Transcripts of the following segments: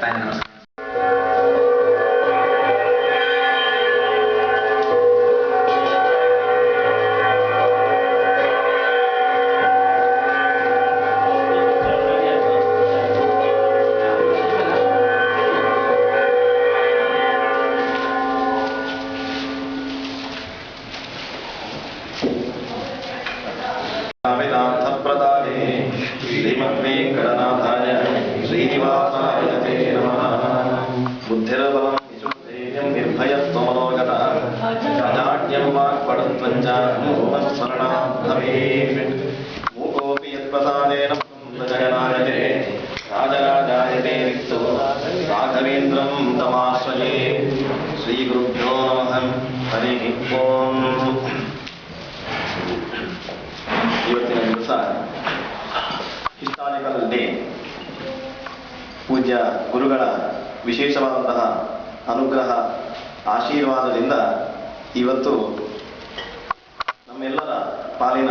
ತಾಯಿ ನಮಸ್ಕಾರ. वेदार्थप्रदाने श्रीमद्वेङ्कटनाथाय श्रीनिवासाय ते नमः. बुद्धिर्बलं विशुद्धेयं निर्भयत्वमनोगतः अजाड्यं वाक्पटुत्वञ्च मूढस्मरणात् भवेत्. मूकोऽपि यत्प्रसादेन जगनायते राजराजायते रिक्तो राघवेन्द्रं तमाश्रये. श्रीगुरुभ्यो नमः. हरिः ओम्. ಇವತ್ತಿನ ದಿವಸ ಹಿಸ್ಟಾರಿಕಲ್ ಡೇ. ಪೂಜ್ಯ ಗುರುಗಳ ವಿಶೇಷವಾದಂತಹ ಅನುಗ್ರಹ ಆಶೀರ್ವಾದದಿಂದ ಇವತ್ತು ನಮ್ಮೆಲ್ಲರ ಪಾಲಿನ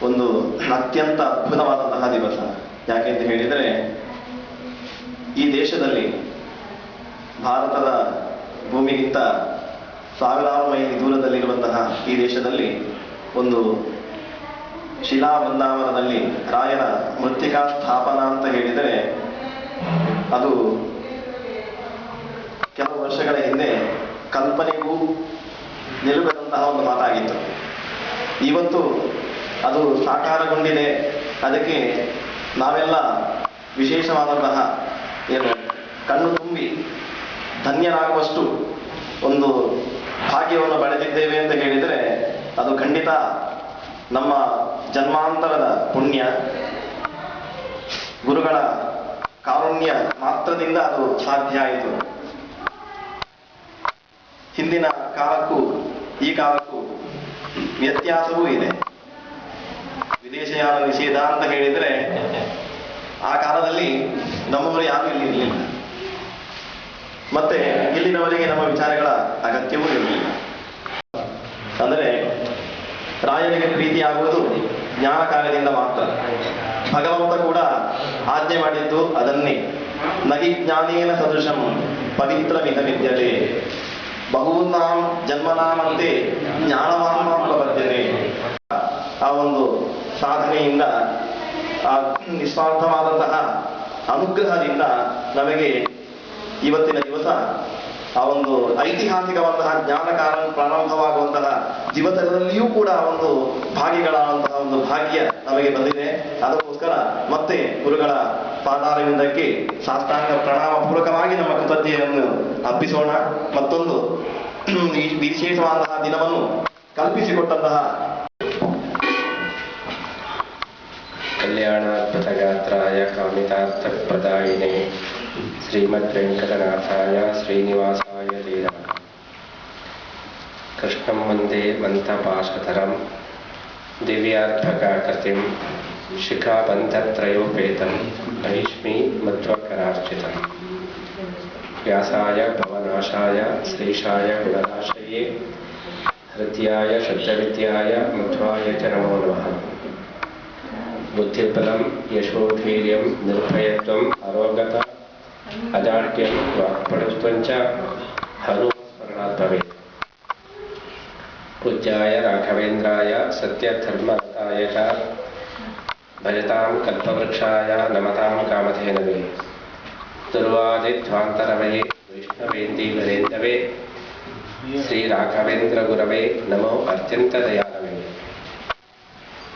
ಒಂದು ಅತ್ಯಂತ ಅದ್ಭುತವಾದಂತಹ ದಿವಸ. ಯಾಕೆಂತ ಹೇಳಿದರೆ ಈ ದೇಶದಲ್ಲಿ ಭಾರತದ ಭೂಮಿಗಿಂತ ಸಾವಿರಾರು ಮೈಲಿ ದೂರದಲ್ಲಿರುವಂತಹ ಈ ದೇಶದಲ್ಲಿ ಒಂದು ಶಿಲಾ ಬೃಂದಾವನದಲ್ಲಿ ರಾಯರ ಮೃತ್ತಿಕಾ ಸ್ಥಾಪನಾ ಅಂತ ಹೇಳಿದರೆ ಅದು ಕೆಲವು ವರ್ಷಗಳ ಹಿಂದೆ ಕಲ್ಪನೆಗೂ ನಿಲುಕದಂತಹ ಒಂದು ಮಾತಾಗಿತ್ತು. ಇವತ್ತು ಅದು ಸಾಕಾರಗೊಂಡಿದೆ. ಅದಕ್ಕೆ ನಾವೆಲ್ಲ ವಿಶೇಷವಾದಂತಹ ಏನು ಕಣ್ಣು ತುಂಬಿ ಧನ್ಯರಾಗುವಷ್ಟು ಒಂದು ಭಾಗ್ಯವನ್ನು ಪಡೆದಿದ್ದೇವೆ ಅಂತ ಹೇಳಿದರೆ ಅದು ಖಂಡಿತ ನಮ್ಮ ಜನ್ಮಾಂತರದ ಪುಣ್ಯ, ಗುರುಗಳ ಕಾರುಣ್ಯ ಮಾತ್ರದಿಂದ ಅದು ಸಾಧ್ಯ ಆಯಿತು. ಹಿಂದಿನ ಕಾಲಕ್ಕೂ ಈ ಕಾಲಕ್ಕೂ ವ್ಯತ್ಯಾಸವೂ ಇದೆ. ವಿದೇಶಯಾನ ನಿಷೇಧ ಅಂತ ಹೇಳಿದರೆ ಆ ಕಾಲದಲ್ಲಿ ನಮ್ಮವರು ಯಾರೂ ಇಲ್ಲಿ ಇರಲಿಲ್ಲ. ಮತ್ತೆ ಇಲ್ಲಿನವರೆಗೆ ನಮ್ಮ ವಿಚಾರಗಳ ಅಗತ್ಯವೂ ಇರಲಿಲ್ಲ. ಅಂದರೆ ರಾಯನಿಗೆ ಪ್ರೀತಿಯಾಗುವುದು ಜ್ಞಾನ ಕಾರ್ಯದಿಂದ ಮಾತ್ರ. ಭಗವಂತ ಕೂಡ ಆಜ್ಞೆ ಮಾಡಿದ್ದು ಅದನ್ನೇ. ನಹಿ ಜ್ಞಾನೇನ ಸದೃಶಂ ಪವಿತ್ರ ಮಿತ ವಿದ್ಯತೆ ಬಹೂನಾಂ ಜನ್ಮನಾಮಂತೆ ಜ್ಞಾನವಾನ್ ಮಾಂ ಪ್ರಪದ್ಯತೆ. ಆ ಒಂದು ಸಾಧನೆಯಿಂದ, ಆ ನಿಸ್ವಾರ್ಥವಾದಂತಹ ಅನುಗ್ರಹದಿಂದ ನಮಗೆ ಇವತ್ತಿನ ದಿವಸ ಆ ಒಂದು ಐತಿಹಾಸಿಕವಾದಂತಹ ಜ್ಞಾನಕಾರ ಪ್ರಾರಂಭವಾಗುವಂತಹ ದಿವಸಗಳಲ್ಲಿಯೂ ಕೂಡ ಒಂದು ಭಾಗಿಗಳಾದಂತಹ ಒಂದು ಭಾಗ್ಯ ನಮಗೆ ಬಂದಿದೆ. ಅದಕ್ಕೋಸ್ಕರ ಮತ್ತೆ ಗುರುಗಳ ಪಾದಾರವಿಂದಕ್ಕೆ ಸಾಷ್ಟಾಂಗ ಪ್ರಣಾಮ ಪೂರ್ವಕವಾಗಿ ನಮ್ಮ ಕೃತಜ್ಞತೆಯನ್ನು ಅರ್ಪಿಸೋಣ. ಮತ್ತೊಂದು ಈ ವಿಶೇಷವಾದಂತಹ ದಿನವನ್ನು ಕಲ್ಪಿಸಿಕೊಟ್ಟಂತಹ ಕಲ್ಯಾಣಾತ್ಮತಗಾತ್ರಾಯ ಕಾಮಿತಾರ್ಥಪ್ರದಾಯಿನೇ ಶ್ರೀಮದ್ವೆಂಕಟನಾಥಾಯ ಶ್ರೀನಿವಾಸಾಯ ತೇ ನಮಃ. ಕೃಷ್ಣಂ ವಂದೇ ಮಂತಪಾಶಧರಂ ದಿವ್ಯಾರ್ಥಕಾಕೃತಿಂ ಶಿಖಾಬಂಧತ್ರಯೋಪೇತಂ ಭೈಷ್ಮೀ ಮಧ್ವಕರಾರ್ಚಿತಂ. ವ್ಯಾಸಾಯ ಭವನಾಶಾಯ ಶ್ರೀಶಾಯ ಗುಣನಾಶಯೇ ಹೃದ್ಯಾಯ ಶಬ್ದವಿದ್ಯಾಯ ಮಧ್ವಾಯ ಚ ನಮೋ ನಮಃ. ಬುದ್ಧಿಬಲಂ ಯಶೋಧೈರ್ಯಂ ನಿರ್ಭಯತ್ವಂ ಅರೋಗತ ಅಜಾಡ್ಯಂ ವಾಕ್ಪಟುತ್ವಂಚ ಹನುಮಸ್ಮರಣಾತ್ ಭವೇತ್. ಪೂಜ್ಯಾಯ ರಾಘವೇಂದ್ರಾಯ ಸತ್ಯಧರ್ಮರತಾಯ ಚ ಭಜತಾಂ ಕಲ್ಪವೃಕ್ಷಾಯ ನಮತಾಂ ಕಾಮಧೇನವೇ. ದುರ್ವಾದಿಧ್ವಾಂತರವಯೇ ವೈಷ್ಣವೇಂದೀವರೇಂದವೇ ಶ್ರೀ ರಾಘವೇಂದ್ರ ಗುರವೇ ನಮೋ ಅತ್ಯಂತ ದಯಾಳವೇ.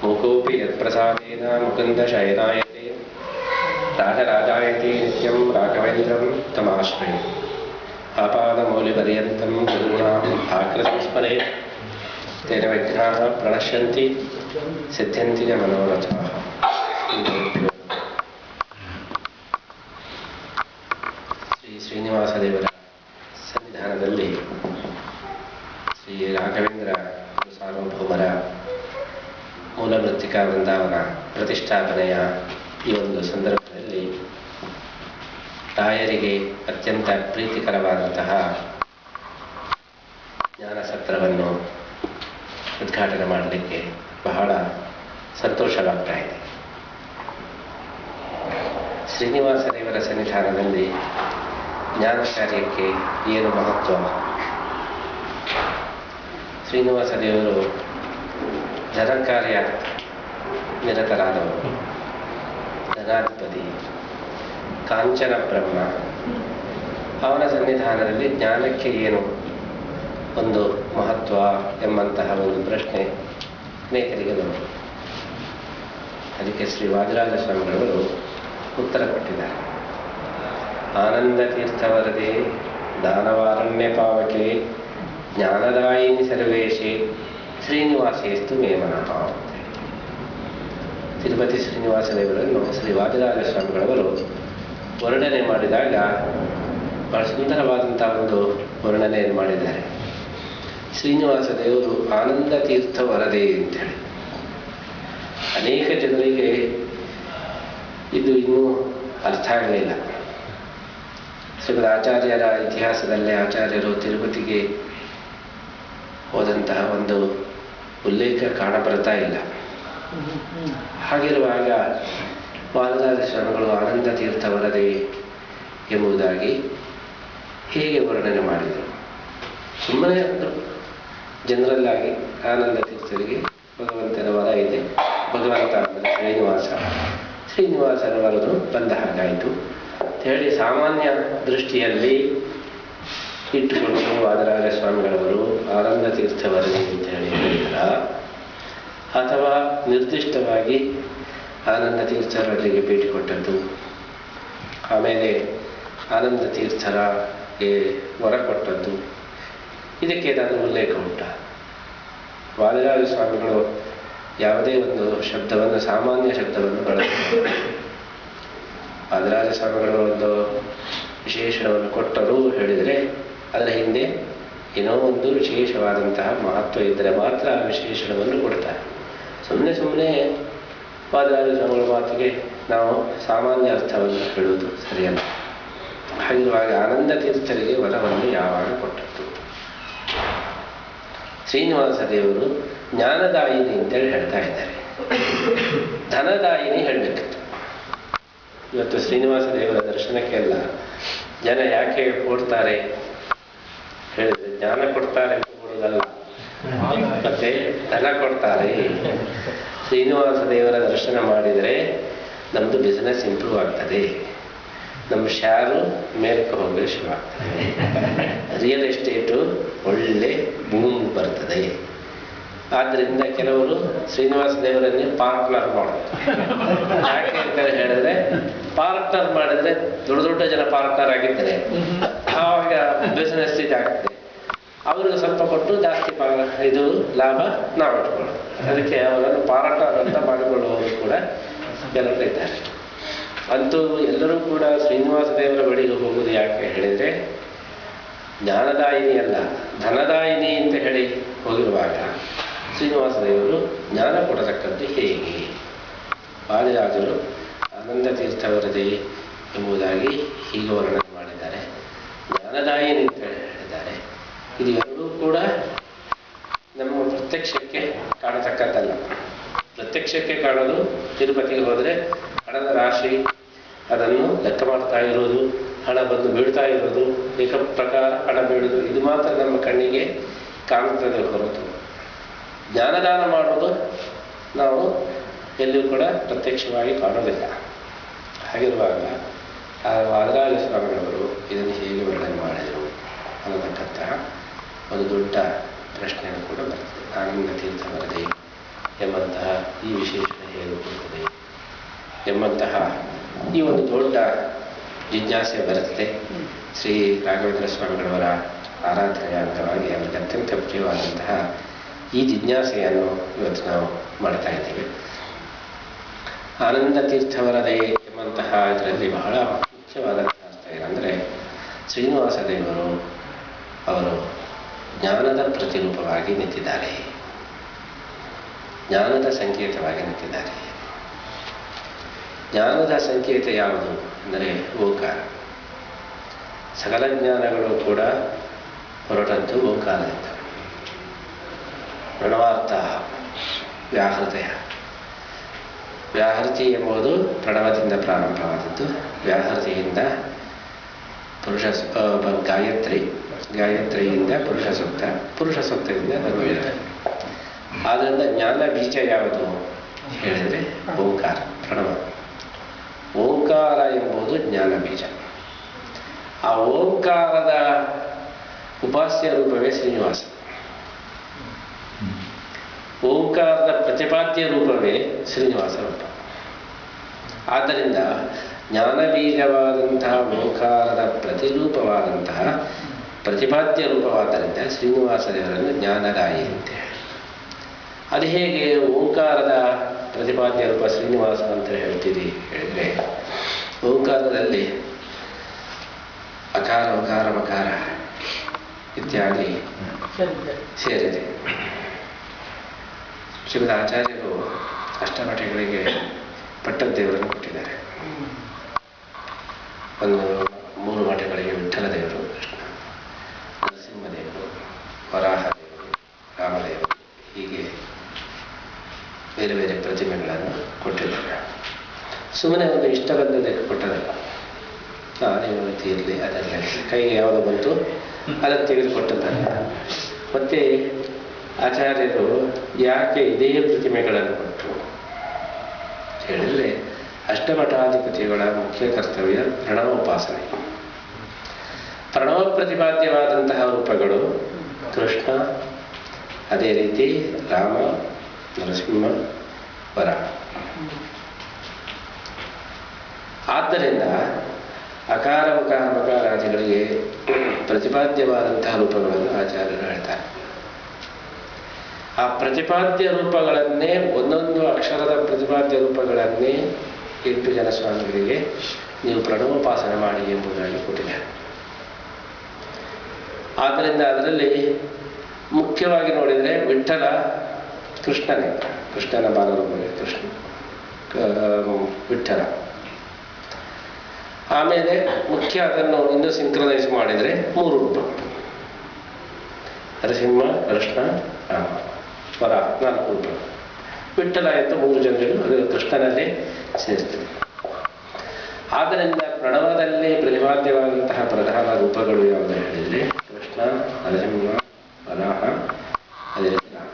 ಮೂಕೋಪಿ ಯತ್ಪ್ರಸಾದೇನ ಮುಕುಂದ ಶಯನಾಯತೆ ರಾಜರಾಜಾಯತೆ ನಿತ್ಯಂ ರಾಘವೇಂದ್ರಂ ತಮಾಶ್ರಯೇ. ಆಪಾದಮೌಲಿಪರ್ಯಂತಂ ಗುರುಣಾಂ ಆಕೃತಿಂ ಸ್ಮರೇತ್ ತೇನ ವಿಘ್ನಾಃ ಪ್ರಣಶ್ಯಂತಿ ಸಿದ್ಧ್ಯಂತಿ ಚ ಮನೋರಥಾಃ. ಶ್ರೀ ಶ್ರೀನಿವಾಸ ದೇವರ ಸನ್ನಿಧಾನದಲ್ಲಿ ಶ್ರೀ ರಾಘವೇಂದ್ರ ಸಾರ್ವಭೌಮರ ಮೂಲ ಮೃತ್ತಿಕಾ ವೃಂದಾವನ ಪ್ರತಿಷ್ಠಾಪನೆಯ ಈ ಒಂದು ಸಂದರ್ಭದಲ್ಲಿ ರಾಯರಿಗೆ ಅತ್ಯಂತ ಪ್ರೀತಿಕರವಾದಂತಹ ಜ್ಞಾನ ಸತ್ರವನ್ನು ಉದ್ಘಾಟನೆ ಮಾಡಲಿಕ್ಕೆ ಬಹಳ ಸಂತೋಷವಾಗ್ತಾ ಇದೆ. ಶ್ರೀನಿವಾಸ ದೇವರ ಸನ್ನಿಧಾನದಲ್ಲಿ ಜ್ಞಾನ ಕಾರ್ಯಕ್ಕೆ ಏನು ಮಹತ್ವ? ಶ್ರೀನಿವಾಸ ದೇವರು ಧನಕಾರ್ಯ ನಿರತರಾದವರು, ಧನಾಧಿಪತಿ, ಕಾಂಚನ ಬ್ರಹ್ಮ. ಅವನ ಸನ್ನಿಧಾನದಲ್ಲಿ ಜ್ಞಾನಕ್ಕೆ ಏನು ಒಂದು ಮಹತ್ವ ಎಂಬಂತಹ ಒಂದು ಪ್ರಶ್ನೆ ಅನೇಕರಿಗೆ ಬರುವುದು. ಅದಕ್ಕೆ ಶ್ರೀ ವಾದಿರಾಜ ಸ್ವಾಮಿಗಳವರು ಉತ್ತರ ಕೊಟ್ಟಿದ್ದಾರೆ. ಆನಂದ ತೀರ್ಥವರದೆ ದಾನವಾರಣ್ಯ ಪಾವಕೆ ಜ್ಞಾನದಾಯಿನಿ ಸರ್ವೇಶೆ ಶ್ರೀನಿವಾಸೇಸ್ತು ಮೇ ಮನಃ. ತಿರುಪತಿ ಶ್ರೀನಿವಾಸ ದೇವರನ್ನು ಶ್ರೀ ವಾದಿರಾಜ ಸ್ವಾಮಿಗಳವರು ವರ್ಣನೆ ಮಾಡಿದಾಗ ಬಹಳ ಸುಂದರವಾದಂತಹ ಒಂದು ವರ್ಣನೆಯನ್ನು ಮಾಡಿದ್ದಾರೆ. ಶ್ರೀನಿವಾಸ ದೇವರು ಆನಂದ ತೀರ್ಥ ವರದೆ ಅಂತೇಳಿ. ಅನೇಕ ಜನರಿಗೆ ಇದು ಇನ್ನೂ ಅರ್ಥ ಆಗಲಿಲ್ಲ. ಶ್ರೀಮದ್ ಆಚಾರ್ಯರ ಇತಿಹಾಸದಲ್ಲೇ ಆಚಾರ್ಯರು ತಿರುಪತಿಗೆ ಹೋದಂತಹ ಒಂದು ಉಲ್ಲೇಖ ಕಾಣಬರ್ತಾ ಇಲ್ಲ. ಹಾಗಿರುವಾಗ ವಾದಿರಾಜ ಸ್ವಾಮಿಗಳು ಆನಂದ ತೀರ್ಥ ವರದೆ ಎಂಬುದಾಗಿ ಹೇಗೆ ವರ್ಣನೆ ಮಾಡಿದರು? ಸುಮ್ಮನೆ ಜನರಲ್ಲಾಗಿ ಆನಂದ ತೀರ್ಥರಿಗೆ ಭಗವಂತನ ವರ ಇದೆ, ಭಗವಂತ ಅಂದರೆ ಶ್ರೀನಿವಾಸನ ವರದು ಬಂದ ಹಾಗಾಯಿತು ಅಂತ ಹೇಳಿ ಸಾಮಾನ್ಯ ದೃಷ್ಟಿಯಲ್ಲಿ ಇಟ್ಟುಕೊಂಡು ವಾದಿರಾಜ ಸ್ವಾಮಿಗಳವರು ಆನಂದ ತೀರ್ಥ ವರದಿ ಅಂತ ಹೇಳಿ ಹೇಳಿದ್ರ, ಅಥವಾ ನಿರ್ದಿಷ್ಟವಾಗಿ ಆನಂದ ತೀರ್ಥರಿಗೆ ಭೇಟಿ ಕೊಟ್ಟದ್ದು, ಆಮೇಲೆ ಆನಂದ ತೀರ್ಥರಿಗೆ ವರ ಕೊಟ್ಟದ್ದು, ಇದಕ್ಕೆ ಏನಾದರೂ ಉಲ್ಲೇಖ ಉಂಟ? ವಾದಿರಾಜ ಸ್ವಾಮಿಗಳು ಯಾವುದೇ ಒಂದು ಶಬ್ದವನ್ನು, ಸಾಮಾನ್ಯ ಶಬ್ದವನ್ನು ಬಳಸಿದ್ದಾರೆ. ವಾದಿರಾಜ ಸ್ವಾಮಿಗಳು ಒಂದು ವಿಶೇಷಣವನ್ನು ಕೊಟ್ಟರು ಹೇಳಿದರೆ ಅದರ ಹಿಂದೆ ಏನೋ ಒಂದು ವಿಶೇಷವಾದಂತಹ ಮಹತ್ವ ಇದ್ದರೆ ಮಾತ್ರ ಆ ವಿಶೇಷಣವನ್ನು ಕೊಡ್ತಾರೆ. ಸುಮ್ಮನೆ ವಾದಿರಾಜ ಸ್ವಾಮಿಗಳ ಮಾತಿಗೆ ನಾವು ಸಾಮಾನ್ಯ ಅರ್ಥವನ್ನು ಹೇಳುವುದು ಸರಿಯಲ್ಲ. ಹಾಗಿರುವಾಗ ಆನಂದ ತೀರ್ಥರಿಗೆ ವರವನ್ನು ಯಾವಾಗ ಕೊಟ್ಟದ್ದು? ಶ್ರೀನಿವಾಸ ದೇವರು ಜ್ಞಾನದಾಯಿನಿ ಅಂತೇಳಿ ಹೇಳ್ತಾ ಇದ್ದಾರೆ. ಧನದಾಯಿನಿ ಹೇಳಬೇಕಿತ್ತು. ಇವತ್ತು ಶ್ರೀನಿವಾಸ ದೇವರ ದರ್ಶನಕ್ಕೆಲ್ಲ ಜನ ಯಾಕೆ ಓಡ್ತಾರೆ ಹೇಳಿದ್ರೆ, ಜ್ಞಾನ ಕೊಡ್ತಾರೆ ಅಂತ ಕೊಡೋದಲ್ಲ, ಮತ್ತೆ ಧನ ಕೊಡ್ತಾರೆ. ಶ್ರೀನಿವಾಸ ದೇವರ ದರ್ಶನ ಮಾಡಿದರೆ ನಮ್ಮದು ಬಿಸ್ನೆಸ್ ಇಂಪ್ರೂವ್ ಆಗ್ತದೆ, ನಮ್ಮ ಶೇರು ಮೇಲಕ್ಕೆ ಹೋಗಲು ಶುರುವಾಗ್ತದೆ, ರಿಯಲ್ ಎಸ್ಟೇಟು ಒಳ್ಳೆ ಬೂಮ್ ಬರ್ತದೆ. ಆದ್ದರಿಂದ ಕೆಲವರು ಶ್ರೀನಿವಾಸ ದೇವರನ್ನೇ ಪಾರ್ಟ್ನರ್ ಮಾಡೋದು. ಯಾಕೆ ಅಂತ ಹೇಳಿದ್ರೆ, ಪಾರ್ಟ್ನರ್ ಮಾಡಿದ್ರೆ ದೊಡ್ಡ ಜನ ಪಾರ್ಟ್ನರ್ ಆಗಿದ್ದಾರೆ, ಆವಾಗ ಬಿಸ್ನೆಸ್ ಇದಾಗ್ತದೆ. ಅವ್ರಿಗೆ ಸ್ವಲ್ಪ ಕೊಟ್ಟು ಜಾಸ್ತಿ ಇದು ಲಾಭ ನಾವು ಇಟ್ಕೊಳ್ಳೋದು. ಅದಕ್ಕೆ ಅವರನ್ನು ಪಾರ್ಟ್ನರ್ ಅಂತ ಮಾಡಿಕೊಳ್ಳುವವರು ಕೂಡ ಕೆಲವರು ಇದ್ದಾರೆ. ಅಂತೂ ಎಲ್ಲರೂ ಕೂಡ ಶ್ರೀನಿವಾಸ ದೇವರ ಬಳಿಗೆ ಹೋಗುವುದು ಯಾಕೆ ಹೇಳಿದರೆ, ಜ್ಞಾನದಾಯಿನಿ ಅಲ್ಲ ಧನದಾಯಿನಿ ಅಂತ ಹೇಳಿ ಹೋಗಿರುವಾಗ ಶ್ರೀನಿವಾಸ ದೇವರು ಜ್ಞಾನ ಕೊಡತಕ್ಕದ್ದು ಹೇಗೆ? ವಾದಿರಾಜರು ಆನಂದ ತೀರ್ಥ ವರದೆ ಎಂಬುದಾಗಿ ಹೀಗೆ ವರ್ಣನೆ ಮಾಡಿದ್ದಾರೆ. ಜ್ಞಾನದಾಯಿನಿ ಅಂತ ಹೇಳಿದ್ದಾರೆ. ಇದು ಎರಡೂ ಕೂಡ ನಮ್ಮ ಪ್ರತ್ಯಕ್ಷಕ್ಕೆ ಕಾಣತಕ್ಕದ್ದಲ್ಲ. ಪ್ರತ್ಯಕ್ಷಕ್ಕೆ ಕಾಣೋದು ತಿರುಪತಿಗೆ ಹೋದರೆ ಹಣದ ರಾಶಿ, ಅದನ್ನು ಲೆಕ್ಕ ಮಾಡ್ತಾ ಇರೋದು, ಹಣ ಬಂದು ಬೀಳ್ತಾ ಇರೋದು, ಏಕ ಪ್ರಕಾರ ಹಣ ಬೀಳುವುದು, ಇದು ಮಾತ್ರ ನಮ್ಮ ಕಣ್ಣಿಗೆ ಕಾಣುತ್ತದೆ ಹೊರತು ಜ್ಞಾನದಾನ ಮಾಡೋದು ನಾವು ಎಲ್ಲಿಯೂ ಕೂಡ ಪ್ರತ್ಯಕ್ಷವಾಗಿ ಕಾಣೋದಿಲ್ಲ. ಹಾಗಿರುವಾಗ ಆ ವಾದಿರಾಜ ಸ್ವಾಮಿಗಳವರು ಇದನ್ನು ಹೇಗೆ ವರ್ಣನೆ ಮಾಡಿದರು ಅನ್ನತಕ್ಕಂತಹ ಒಂದು ದೊಡ್ಡ ಪ್ರಶ್ನೆಯನ್ನು ಕೂಡ ಬರ್ತದೆ. ಆನಂದ ತೀರ್ಥ ವರದೆ ಎಂಬಂತಹ ಈ ವಿಶೇಷಣ ಹೇಗೆ ಬರುತ್ತದೆ ಎಂಬಂತಹ ಈ ಒಂದು ದೊಡ್ಡ ಜಿಜ್ಞಾಸೆ ಬರುತ್ತೆ. ಶ್ರೀ ರಾಘವೇಂದ್ರ ಸ್ವಾಮಿಗಳವರ ಆರಾಧನೆಯ ಅಂಗವಾಗಿ ಅವರಿಗೆ ಅತ್ಯಂತ ಪ್ರಿಯವಾದಂತಹ ಈ ಜಿಜ್ಞಾಸೆಯನ್ನು ಇವತ್ತು ನಾವು ಮಾಡ್ತಾ ಇದ್ದೇವೆ. ಆನಂದ ತೀರ್ಥ ವರದೆ ಎಂಬಂತಹ ಇದರಲ್ಲಿ ಬಹಳ ಮುಖ್ಯವಾದಂತಹ ಅರ್ಥ ಏನಂದರೆ, ಶ್ರೀನಿವಾಸ ದೇವರು ಅವರು ಜ್ಞಾನದ ಪ್ರತಿರೂಪವಾಗಿ ನಿಂತಿದ್ದಾರೆ, ಜ್ಞಾನದ ಸಂಕೇತವಾಗಿ ನಿಂತಿದ್ದಾರೆ. ಜ್ಞಾನದ ಸಂಕೇತ ಯಾವುದು ಅಂದರೆ ಓಂಕಾರ. ಸಕಲ ಜ್ಞಾನಗಳು ಕೂಡ ಹೊರಟದ್ದು ಓಂಕಾರದಿಂದ. ಪ್ರಣವಾರ್ಥ ವ್ಯಾಹೃತಯ ವ್ಯಾಹೃತಿ ಎಂಬುದು ಪ್ರಣವದಿಂದ ಪ್ರಾರಂಭವಾದದ್ದು. ವ್ಯಾಹೃತಿಯಿಂದ ಗಾಯತ್ರಿ, ಗಾಯತ್ರಿಯಿಂದ ಪುರುಷ ಸೂಕ್ತ, ಪುರುಷ ಸೂಕ್ತದಿಂದ ಧರ್ಮವೇದ. ಆದ್ದರಿಂದ ಜ್ಞಾನ ಬೀಜ ಯಾವುದು ಹೇಳಿದರೆ ಓಂಕಾರ, ಪ್ರಣವ. ಓಂಕಾರ ಎಂಬುದು ಜ್ಞಾನ ಬೀಜ. ಆ ಓಂಕಾರದ ಉಪಾಸ್ಯ ರೂಪವೇ ಶ್ರೀನಿವಾಸ. ಓಂಕಾರದ ಪ್ರತಿಪಾದ್ಯ ರೂಪವೇ ಶ್ರೀನಿವಾಸ ರೂಪ. ಆದ್ದರಿಂದ ಜ್ಞಾನಬೀಜವಾದಂತಹ ಓಂಕಾರದ ಪ್ರತಿರೂಪವಾದಂತಹ ಪ್ರತಿಪಾದ್ಯ ರೂಪವಾದ್ದರಿಂದ ಶ್ರೀನಿವಾಸ ದೇವರನ್ನು ಜ್ಞಾನರಾಯಿ ಅಂತ ಹೇಳಿ. ಅದು ಹೇಗೆ ಓಂಕಾರದ ಪ್ರತಿಪಾದ್ಯ ರೂಪ ಶ್ರೀನಿವಾಸ ಅಂತ ಹೇಳ್ತೀರಿ ಹೇಳಿದರೆ, ಓಂಕಾರದಲ್ಲಿ ಅಕಾರ ಉಕಾರ ಮಕಾರ ಇತ್ಯಾದಿ ಸೇರಿದೆ. ಶ್ರೀಮದ್ ಆಚಾರ್ಯರು ಅಷ್ಟಮಠಗಳಿಗೆ ಪಟ್ಟದೇವರನ್ನು ಕೊಟ್ಟಿದ್ದಾರೆ. ಒಂದು 3 ಮಠಗಳಿಗೆ ವಿಠ್ಠಲ ದೇವರು, ನರಸಿಂಹದೇವರು, ವರಾಹದೇವರು, ರಾಮದೇವರು, ಹೀಗೆ ಬೇರೆ ಬೇರೆ ಪ್ರತಿಮೆಗಳನ್ನು ಕೊಟ್ಟಿದ್ದಾರೆ. ಸುಮ್ಮನೆ ಒಂದು ಇಷ್ಟ ಬಂದದಕ್ಕೆ ಕೊಟ್ಟದಲ್ಲ. ನೀವು ಇರಲಿ, ಅದೆಲ್ಲ ಕೈಗೆ ಯಾವುದು ಬಂತು ಅದನ್ನು ತೆಗೆದುಕೊಟ್ಟದಲ್ಲ. ಮತ್ತೆ ಆಚಾರ್ಯರು ಯಾಕೆ ಇದೇ ಪ್ರತಿಮೆಗಳನ್ನು ಕೊಟ್ಟರು ಹೇಳಿದರೆ, ಅಷ್ಟಮಠಾಧಿಪತಿಗಳ ಮುಖ್ಯ ಕರ್ತವ್ಯ ಪ್ರಣವೋಪಾಸನೆ. ಪ್ರಣವ ಪ್ರತಿಪಾದ್ಯವಾದಂತಹ ರೂಪಗಳು ಕೃಷ್ಣ, ಅದೇ ರೀತಿ ರಾಮ, ನರಸಿಂಹ, ವರ. ಆದ್ದರಿಂದ ಅಕಾರ ಉಕಾರ ಮಕಾರಾದಿಗಳಿಗೆ ಪ್ರತಿಪಾದ್ಯವಾದಂತಹ ರೂಪಗಳನ್ನು ಆಚಾರ್ಯರು ಹೇಳ್ತಾರೆ. ಆ ಪ್ರತಿಪಾದ್ಯ ರೂಪಗಳನ್ನೇ, ಒಂದೊಂದು ಅಕ್ಷರದ ಪ್ರತಿಪಾದ್ಯ ರೂಪಗಳನ್ನೇ 8 ಜನ ಸ್ವಾಮಿಗಳಿಗೆ ನೀವು ಪ್ರಣವೋಪಾಸನೆ ಮಾಡಿ ಎಂಬುದಾಗಿ ಕೊಟ್ಟಿದ್ದಾರೆ. ಆದ್ದರಿಂದ ಅದರಲ್ಲಿ ಮುಖ್ಯವಾಗಿ ನೋಡಿದರೆ ವಿಠ್ಠಲ ಕೃಷ್ಣನೇ, ಕೃಷ್ಣನ ಬಾಲರೂಪವೇ ಕೃಷ್ಣ, ವಿಠ್ಠಲ. ಆಮೇಲೆ ಮುಖ್ಯ ಅದನ್ನು ಇನ್ನೂ ಸಿಂಕ್ರನೈಸ್ ಮಾಡಿದರೆ 3 ರೂಪ: ನರಸಿಂಹ, ಕೃಷ್ಣ, ರಾಮ, ವರ, 4 ರೂಪ. ವಿಠ್ಠಲ ಆಯಿತು 3 ಜನಗಳು, ಅದು ಕೃಷ್ಣನಲ್ಲೇ ಸೇರ್ತದೆ. ಆದ್ದರಿಂದ ಪ್ರಣವದಲ್ಲಿ ಪ್ರತಿಪಾದ್ಯವಾದಂತಹ ಪ್ರಧಾನ ರೂಪಗಳು ಯಾವುದು ಹೇಳಿದರೆ ಕೃಷ್ಣ, ನರಸಿಂಹ, ವರಾಹ, ಅದೇ ರೀತಿ ರಾಮ.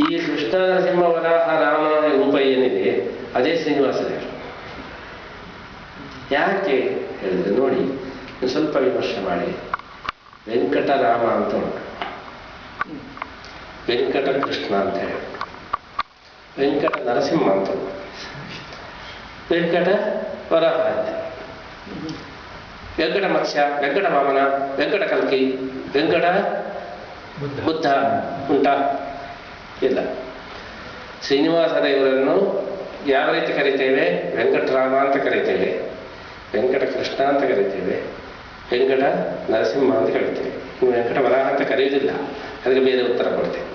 ಈ ಕೃಷ್ಣ, ನರಸಿಂಹ, ವರಾಹ, ರಾಮ ರೂಪ ಏನಿದೆ ಅದೇ ಶ್ರೀನಿವಾಸ ದೇವರು. ಯಾಕೆ ಹೇಳಿದ್ರೆ ನೋಡಿ, ಸ್ವಲ್ಪ ವಿಮರ್ಶೆ ಮಾಡಿ. ವೆಂಕಟರಾಮ ಅಂತ ಉಂಟು, ವೆಂಕಟ ಕೃಷ್ಣ ಅಂತ ಹೇಳಿ, ವೆಂಕಟ ನರಸಿಂಹ ಅಂತ, ವೆಂಕಟ ವರಾಹ ಅಂತ, ವೆಂಕಟ ಮತ್ಸ್ಯ, ವೆಂಕಟ ವಾಮನ, ವೆಂಕಟ ಕಲ್ಕಿ, ವೆಂಕಟ ಬುದ್ಧ ಉಂಟಾ? ಇಲ್ಲ. ಶ್ರೀನಿವಾಸ ದೇವರನ್ನು ಯಾವ ರೀತಿ ಕರಿತೇವೆ? ವೆಂಕಟರಾಮ ಅಂತ ಕರಿತೇವೆ, ವೆಂಕಟ ಕೃಷ್ಣ ಅಂತ ಕರಿತೇವೆ, ವೆಂಕಟ ನರಸಿಂಹ ಅಂತ ಕರಿತೇವೆ. ನೀವು ವೆಂಕಟ ವರಾಹ ಅಂತ ಕರೆಯುವುದಿಲ್ಲ, ಅದಕ್ಕೆ ಬೇರೆ ಉತ್ತರ ಕೊಡ್ತೇವೆ.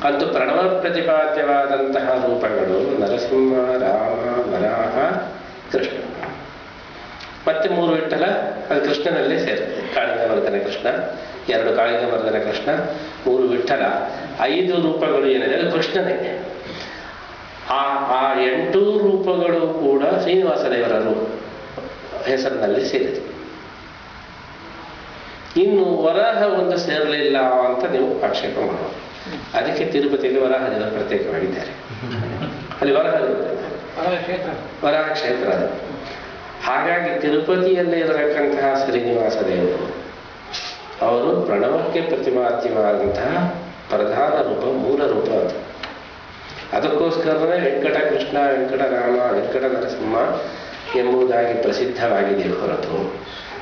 ಅಂತೂ ಪ್ರಣವ ಪ್ರತಿಪಾದ್ಯವಾದಂತಹ ರೂಪಗಳು ನರಸಿಂಹ, ರಾಮ, ವರಾಹ, ಕೃಷ್ಣ. ಮತ್ತೆ 3 ವಿಠ್ಠಲ, ಅದು ಕೃಷ್ಣನಲ್ಲೇ ಸೇರ್ತದೆ. ಕಾಳಿಂಗಮರ್ದನ ಕೃಷ್ಣ, 2 ಕಾಳಿಂಗಮರ್ದನ ಕೃಷ್ಣ, 3 ವಿಠ್ಠಲ, 5 ರೂಪಗಳು ಏನಿದೆ ಅದು ಕೃಷ್ಣನೇ. ಆ 8 ರೂಪಗಳು ಕೂಡ ಶ್ರೀನಿವಾಸ ದೇವರ ಹೆಸರಿನಲ್ಲಿ ಸೇರಿದೆ. ಇನ್ನು ವರಾಹ ಒಂದು ಸೇರಲಿಲ್ಲ ಅಂತ ನೀವು ಆಕ್ಷೇಪ ಮಾಡೋದು. ಅದಕ್ಕೆ ತಿರುಪತಿಯಲ್ಲಿ ವರಾಹ ದೇವರು ಪ್ರತ್ಯೇಕವಾಗಿದ್ದಾರೆ. ಅಲ್ಲಿ ವರಾಹ ಕ್ಷೇತ್ರ ಅದು. ಹಾಗಾಗಿ ತಿರುಪತಿಯಲ್ಲಿ ಇರತಕ್ಕಂತಹ ಶ್ರೀನಿವಾಸ ದೇವರು ಅವರು ಪ್ರಣವಕ್ಕೆ ಪ್ರತಿಪಾದ್ಯವಾದಂತಹ ಪ್ರಧಾನ ರೂಪ, ಮೂಲ ರೂಪ ಅದು. ಅದಕ್ಕೋಸ್ಕರವೇ ವೆಂಕಟ ಕೃಷ್ಣ, ವೆಂಕಟ ರಾಮ, ವೆಂಕಟ ನರಸಿಂಹ ಎಂಬುದಾಗಿ ಪ್ರಸಿದ್ಧವಾಗಿದೆ ಹೊರತು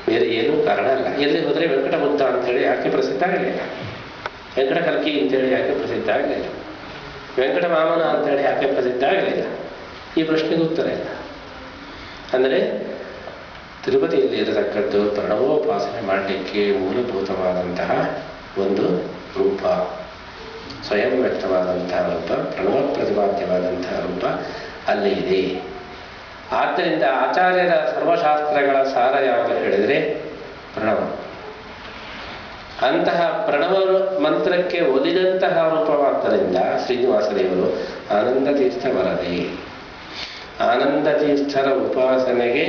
ಬೇರೆ ಏನೂ ಕಾರಣ ಅಲ್ಲ. ಎಲ್ಲಿ ಹೋದರೆ ವೆಂಕಟ ಬುದ್ಧ ಅಂತೇಳಿ ಯಾಕೆ ಪ್ರಸಿದ್ಧ ಆಗಲಿಲ್ಲ? ವೆಂಕಟ ಕಲ್ಕಿ ಅಂತೇಳಿ ಯಾಕೆ ಪ್ರಸಿದ್ಧ ಆಗಲಿಲ್ಲ? ವೆಂಕಟ ವಾಮನ ಅಂತೇಳಿ ಯಾಕೆ ಪ್ರಸಿದ್ಧ ಆಗಲಿಲ್ಲ? ಈ ಪ್ರಶ್ನೆಗೆ ಉತ್ತರ ಇಲ್ಲ. ಅಂದರೆ ತಿರುಪತಿಯಲ್ಲಿ ಇರತಕ್ಕದ್ದು ಪ್ರಣವೋಪಾಸನೆ ಮಾಡಲಿಕ್ಕೆ ಮೂಲಭೂತವಾದಂತಹ ಒಂದು ರೂಪ, ಸ್ವಯಂ ವ್ಯಕ್ತವಾದಂತಹ ರೂಪ, ಪ್ರಣವ ಪ್ರತಿಪಾದ್ಯವಾದಂತಹ ರೂಪ ಅಲ್ಲಿ ಇದೆ. ಆದ್ದರಿಂದ ಆಚಾರ್ಯರ ಸರ್ವಶಾಸ್ತ್ರಗಳ ಸಾರ ಯಾವುದು ಹೇಳಿದರೆ ಪ್ರಣವ. ಅಂತಹ ಪ್ರಣವ ಮಂತ್ರಕ್ಕೆ ಒಲಿದಂತಹ ರೂಪವಾದ್ದರಿಂದ ಶ್ರೀನಿವಾಸ ದೇವರು ಆನಂದ ತೀರ್ಥ ವರದೆ. ಆನಂದ ತೀರ್ಥರ ಉಪಾಸನೆಗೆ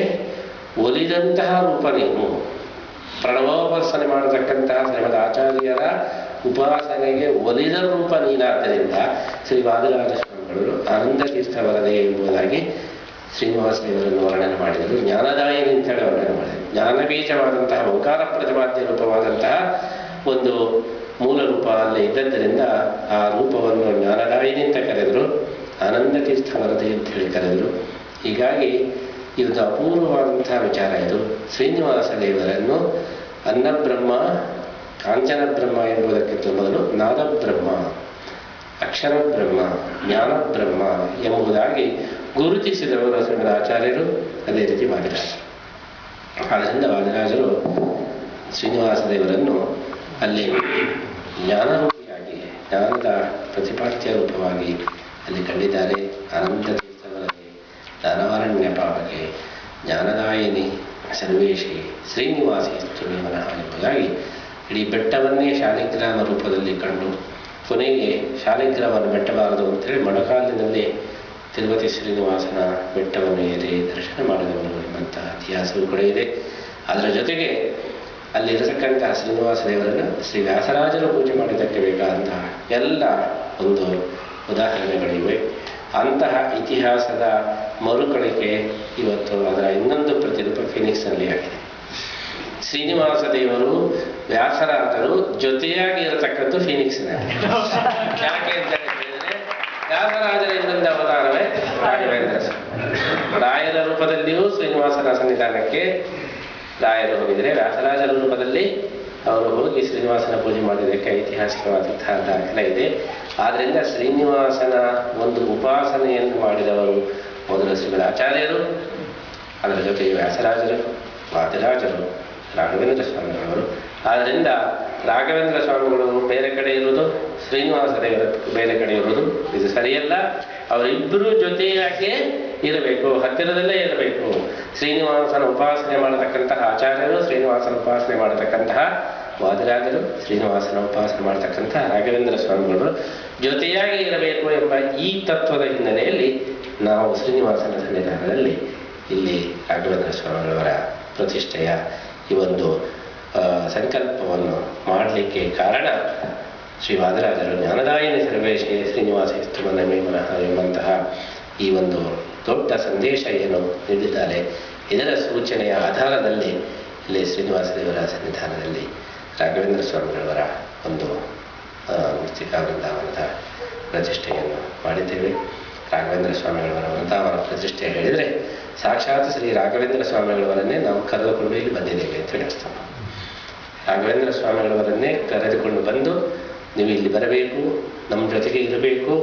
ಒಲಿದಂತಹ ರೂಪ ನೀನು. ಪ್ರಣವೋಪಾಸನೆ ಮಾಡತಕ್ಕಂತಹ ಶ್ರೀಮದ್ ಆಚಾರ್ಯರ ಉಪಾಸನೆಗೆ ಒಲಿದ ರೂಪ ನೀನಾದ್ದರಿಂದ ಶ್ರೀ ವಾದಿರಾಜ ಸ್ವಾಮಿಗಳು ಆನಂದ ತೀರ್ಥ ವರದೆ ಎಂಬುದಾಗಿ ಶ್ರೀನಿವಾಸ ದೇವರನ್ನು ವರ್ಣನೆ ಮಾಡಿದರು. ಜ್ಞಾನದಾಯಿನಿ ಅಂತೇಳಿ ವರ್ಣನೆ ಮಾಡಿದರು. ಜ್ಞಾನಬೀಜವಾದಂತಹ ಓಂಕಾರ ಪ್ರತಿಪಾದ್ಯ ರೂಪವಾದಂತಹ ಒಂದು ಮೂಲ ರೂಪ ಅಲ್ಲಿ ಇದ್ದದ್ದರಿಂದ ಆ ರೂಪವನ್ನು ಜ್ಞಾನದಾಯಿನಿ ಅಂತ ಕರೆದರು, ಆನಂದ ತೀರ್ಥ ವರದೆ ಅಂತ ಹೇಳಿ ಕರೆದರು. ಹೀಗಾಗಿ ಇದು ಅಪೂರ್ವವಾದಂತಹ ವಿಚಾರ. ಇದು ಶ್ರೀನಿವಾಸ ದೇವರನ್ನು ಅನ್ನಬ್ರಹ್ಮ, ಕಾಂಚನ ಬ್ರಹ್ಮ ಎಂಬುದಕ್ಕಿಂತ ಮೊದಲು ನಾದಬ್ರಹ್ಮ, ಅಕ್ಷರ ಬ್ರಹ್ಮ, ಜ್ಞಾನ ಬ್ರಹ್ಮ ಎಂಬುದಾಗಿ ಗುರುತಿಸಿದವರು ಶ್ರೀಮದ್ ಆಚಾರ್ಯರು, ಅದೇ ರೀತಿ ವಾದಿರಾಜರು. ಆದ್ದರಿಂದ ವಾದಿರಾಜರು ಶ್ರೀನಿವಾಸ ದೇವರನ್ನು ಅಲ್ಲಿ ಜ್ಞಾನರೂಪಿಯಾಗಿ, ಜ್ಞಾನದ ಪ್ರತಿಪಾದ್ಯ ರೂಪವಾಗಿ ಅಲ್ಲಿ ಕಂಡಿದ್ದಾರೆ. ಆನಂದ ತೀರ್ಥವರದೆ, ಜ್ಞಾನವಾರಣ್ಯ ಪಾವಕೆ, ಜ್ಞಾನದಾಯಿನಿ ಸರ್ವೇಶಿ, ಶ್ರೀನಿವಾಸಿ ಸ್ತುತಿಮನಃ ಎಂಬುದಾಗಿ ಇಡೀ ಬೆಟ್ಟವನ್ನೇ ಶಾಲಿಗ್ರಾಮ ರೂಪದಲ್ಲಿ ಕಂಡು ಕೊನೆಗೆ ಶಾಲಿಗ್ರಾಮವನ್ನು ಬೆಟ್ಟಬಾರದು ಅಂತೇಳಿ ಮೊಣಕಾಲಿನಲ್ಲಿ ತಿರುಪತಿ ಶ್ರೀನಿವಾಸನ ಬೆಟ್ಟವನ್ನು ಏರಿ ದರ್ಶನ ಮಾಡಿದವರು ಎಂಬಂತಹ ಇತಿಹಾಸವೂ ಕೂಡ ಇದೆ. ಅದರ ಜೊತೆಗೆ ಅಲ್ಲಿರತಕ್ಕಂತಹ ಶ್ರೀನಿವಾಸ ದೇವರನ್ನು ಶ್ರೀ ವ್ಯಾಸರಾಜರು ಪೂಜೆ ಮಾಡಿದ್ದಕ್ಕೆ ಬೇಕಾದಂತಹ ಎಲ್ಲ ಒಂದು ಉದಾಹರಣೆಗಳಿವೆ. ಅಂತಹ ಇತಿಹಾಸದ ಮರುಕಳಿಕೆ ಇವತ್ತು ಅದರ ಇನ್ನೊಂದು ಪ್ರತಿರೂಪ ಫಿನಿಕ್ಸ್ನಲ್ಲಿ ಆಗಿದೆ. ಶ್ರೀನಿವಾಸ ದೇವರು ವ್ಯಾಸರಾಜರು ಜೊತೆಯಾಗಿ ಇರತಕ್ಕದ್ದು ಫಿನಿಕ್ಸ್ನಲ್ಲಿ. ಯಾಕೆ ಅಂತ ಹೇಳಿದ್ರೆ ವ್ಯಾಸರಾಜರ ಇನ್ನೊಂದು ಅವತಾರವೇ ರಾಘವೇಂದ್ರ. ರಾಯರ ರೂಪದಲ್ಲಿಯೂ ಶ್ರೀನಿವಾಸನ ಸನ್ನಿಧಾನಕ್ಕೆ ರಾಯರು ಹೋಗಿದರೆ, ವ್ಯಾಸರಾಜರ ರೂಪದಲ್ಲಿ ಅವರು ಹೋಗಿ ಶ್ರೀನಿವಾಸನ ಪೂಜೆ ಮಾಡಿದ್ದಕ್ಕೆ ಐತಿಹಾಸಿಕವಾದಂತಹ ದಾಖಲೆ ಇದೆ. ಆದ್ದರಿಂದ ಶ್ರೀನಿವಾಸನ ಒಂದು ಉಪಾಸನೆಯನ್ನು ಮಾಡಿದವರು ಮೊದಲು ಶ್ರೀಮದ್ ಆಚಾರ್ಯರು, ಅದರ ಜೊತೆಗೆ ವ್ಯಾಸರಾಜರು, ವಾದಿರಾಜರು, ರಾಘವೇಂದ್ರ ಸ್ವಾಮಿಗಳವರು. ಆದ್ದರಿಂದ ರಾಘವೇಂದ್ರ ಸ್ವಾಮಿಗಳು ಬೇರೆ ಕಡೆ ಇರುವುದು, ಶ್ರೀನಿವಾಸ ದೇವರ ಬೇರೆ ಕಡೆ ಇರುವುದು ಇದು ಸರಿಯಲ್ಲ. ಅವರಿಬ್ಬರೂ ಜೊತೆಯಾಗಿಯೇ ಇರಬೇಕು, ಹತ್ತಿರದಲ್ಲೇ ಇರಬೇಕು. ಶ್ರೀನಿವಾಸನ ಉಪಾಸನೆ ಮಾಡತಕ್ಕಂತಹ ಆಚಾರ್ಯರು, ಶ್ರೀನಿವಾಸನ ಉಪಾಸನೆ ಮಾಡತಕ್ಕಂತಹ ವಾದಿರಾಜರು, ಶ್ರೀನಿವಾಸನ ಉಪಾಸನೆ ಮಾಡತಕ್ಕಂತಹ ರಾಘವೇಂದ್ರ ಸ್ವಾಮಿಗಳು ಜೊತೆಯಾಗಿ ಇರಬೇಕು ಎಂಬ ಈ ತತ್ವದ ಹಿನ್ನೆಲೆಯಲ್ಲಿ ನಾವು ಶ್ರೀನಿವಾಸನ ಸನ್ನಿಧಾನದಲ್ಲಿ ಇಲ್ಲಿ ರಾಘವೇಂದ್ರ ಸ್ವಾಮಿಗಳವರ ಪ್ರತಿಷ್ಠೆಯ ಈ ಒಂದು ಸಂಕಲ್ಪವನ್ನು ಮಾಡಲಿಕ್ಕೆ ಕಾರಣ ಶ್ರೀ ವಾದಿರಾಜರು ಜ್ಞಾನದಾಯಿನಿ ಸರ್ವೇಶಿ ಶ್ರೀನಿವಾಸಿ ಸ್ತುಮನಮೇ ಮನಃ ಎಂಬಂತಹ ಈ ಒಂದು ದೊಡ್ಡ ಸಂದೇಶ ಏನು ನೀಡಿದ್ದಾರೆ, ಇದರ ಸೂಚನೆಯ ಆಧಾರದಲ್ಲಿ ಇಲ್ಲಿ ಶ್ರೀನಿವಾಸ ದೇವರ ಸನ್ನಿಧಾನದಲ್ಲಿ ರಾಘವೇಂದ್ರ ಸ್ವಾಮಿಗಳವರ ಒಂದು ಮೃತ್ತಿಕಾ ವೃಂದಾವನದ ಪ್ರತಿಷ್ಠೆಯನ್ನು ಮಾಡಿದ್ದೇವೆ. ರಾಘವೇಂದ್ರ ಸ್ವಾಮಿಗಳವರ ವೃಂದಾವನ ಪ್ರತಿಷ್ಠೆ ಹೇಳಿದರೆ ಸಾಕ್ಷಾತ್ ಶ್ರೀ ರಾಘವೇಂದ್ರ ಸ್ವಾಮಿಗಳವರನ್ನೇ ನಾವು ಕರೆದುಕೊಂಡು ಇಲ್ಲಿ ಬಂದಿದ್ದೇವೆ ಅಂತ ಹೇಳ್ತೇವೆ. ರಾಘವೇಂದ್ರ ಸ್ವಾಮಿಗಳವರನ್ನೇ ಕರೆದುಕೊಂಡು ಬಂದು ನೀವು ಇಲ್ಲಿ ಬರಬೇಕು, ನಮ್ಮ ಜೊತೆಗೆ ಇರಬೇಕು,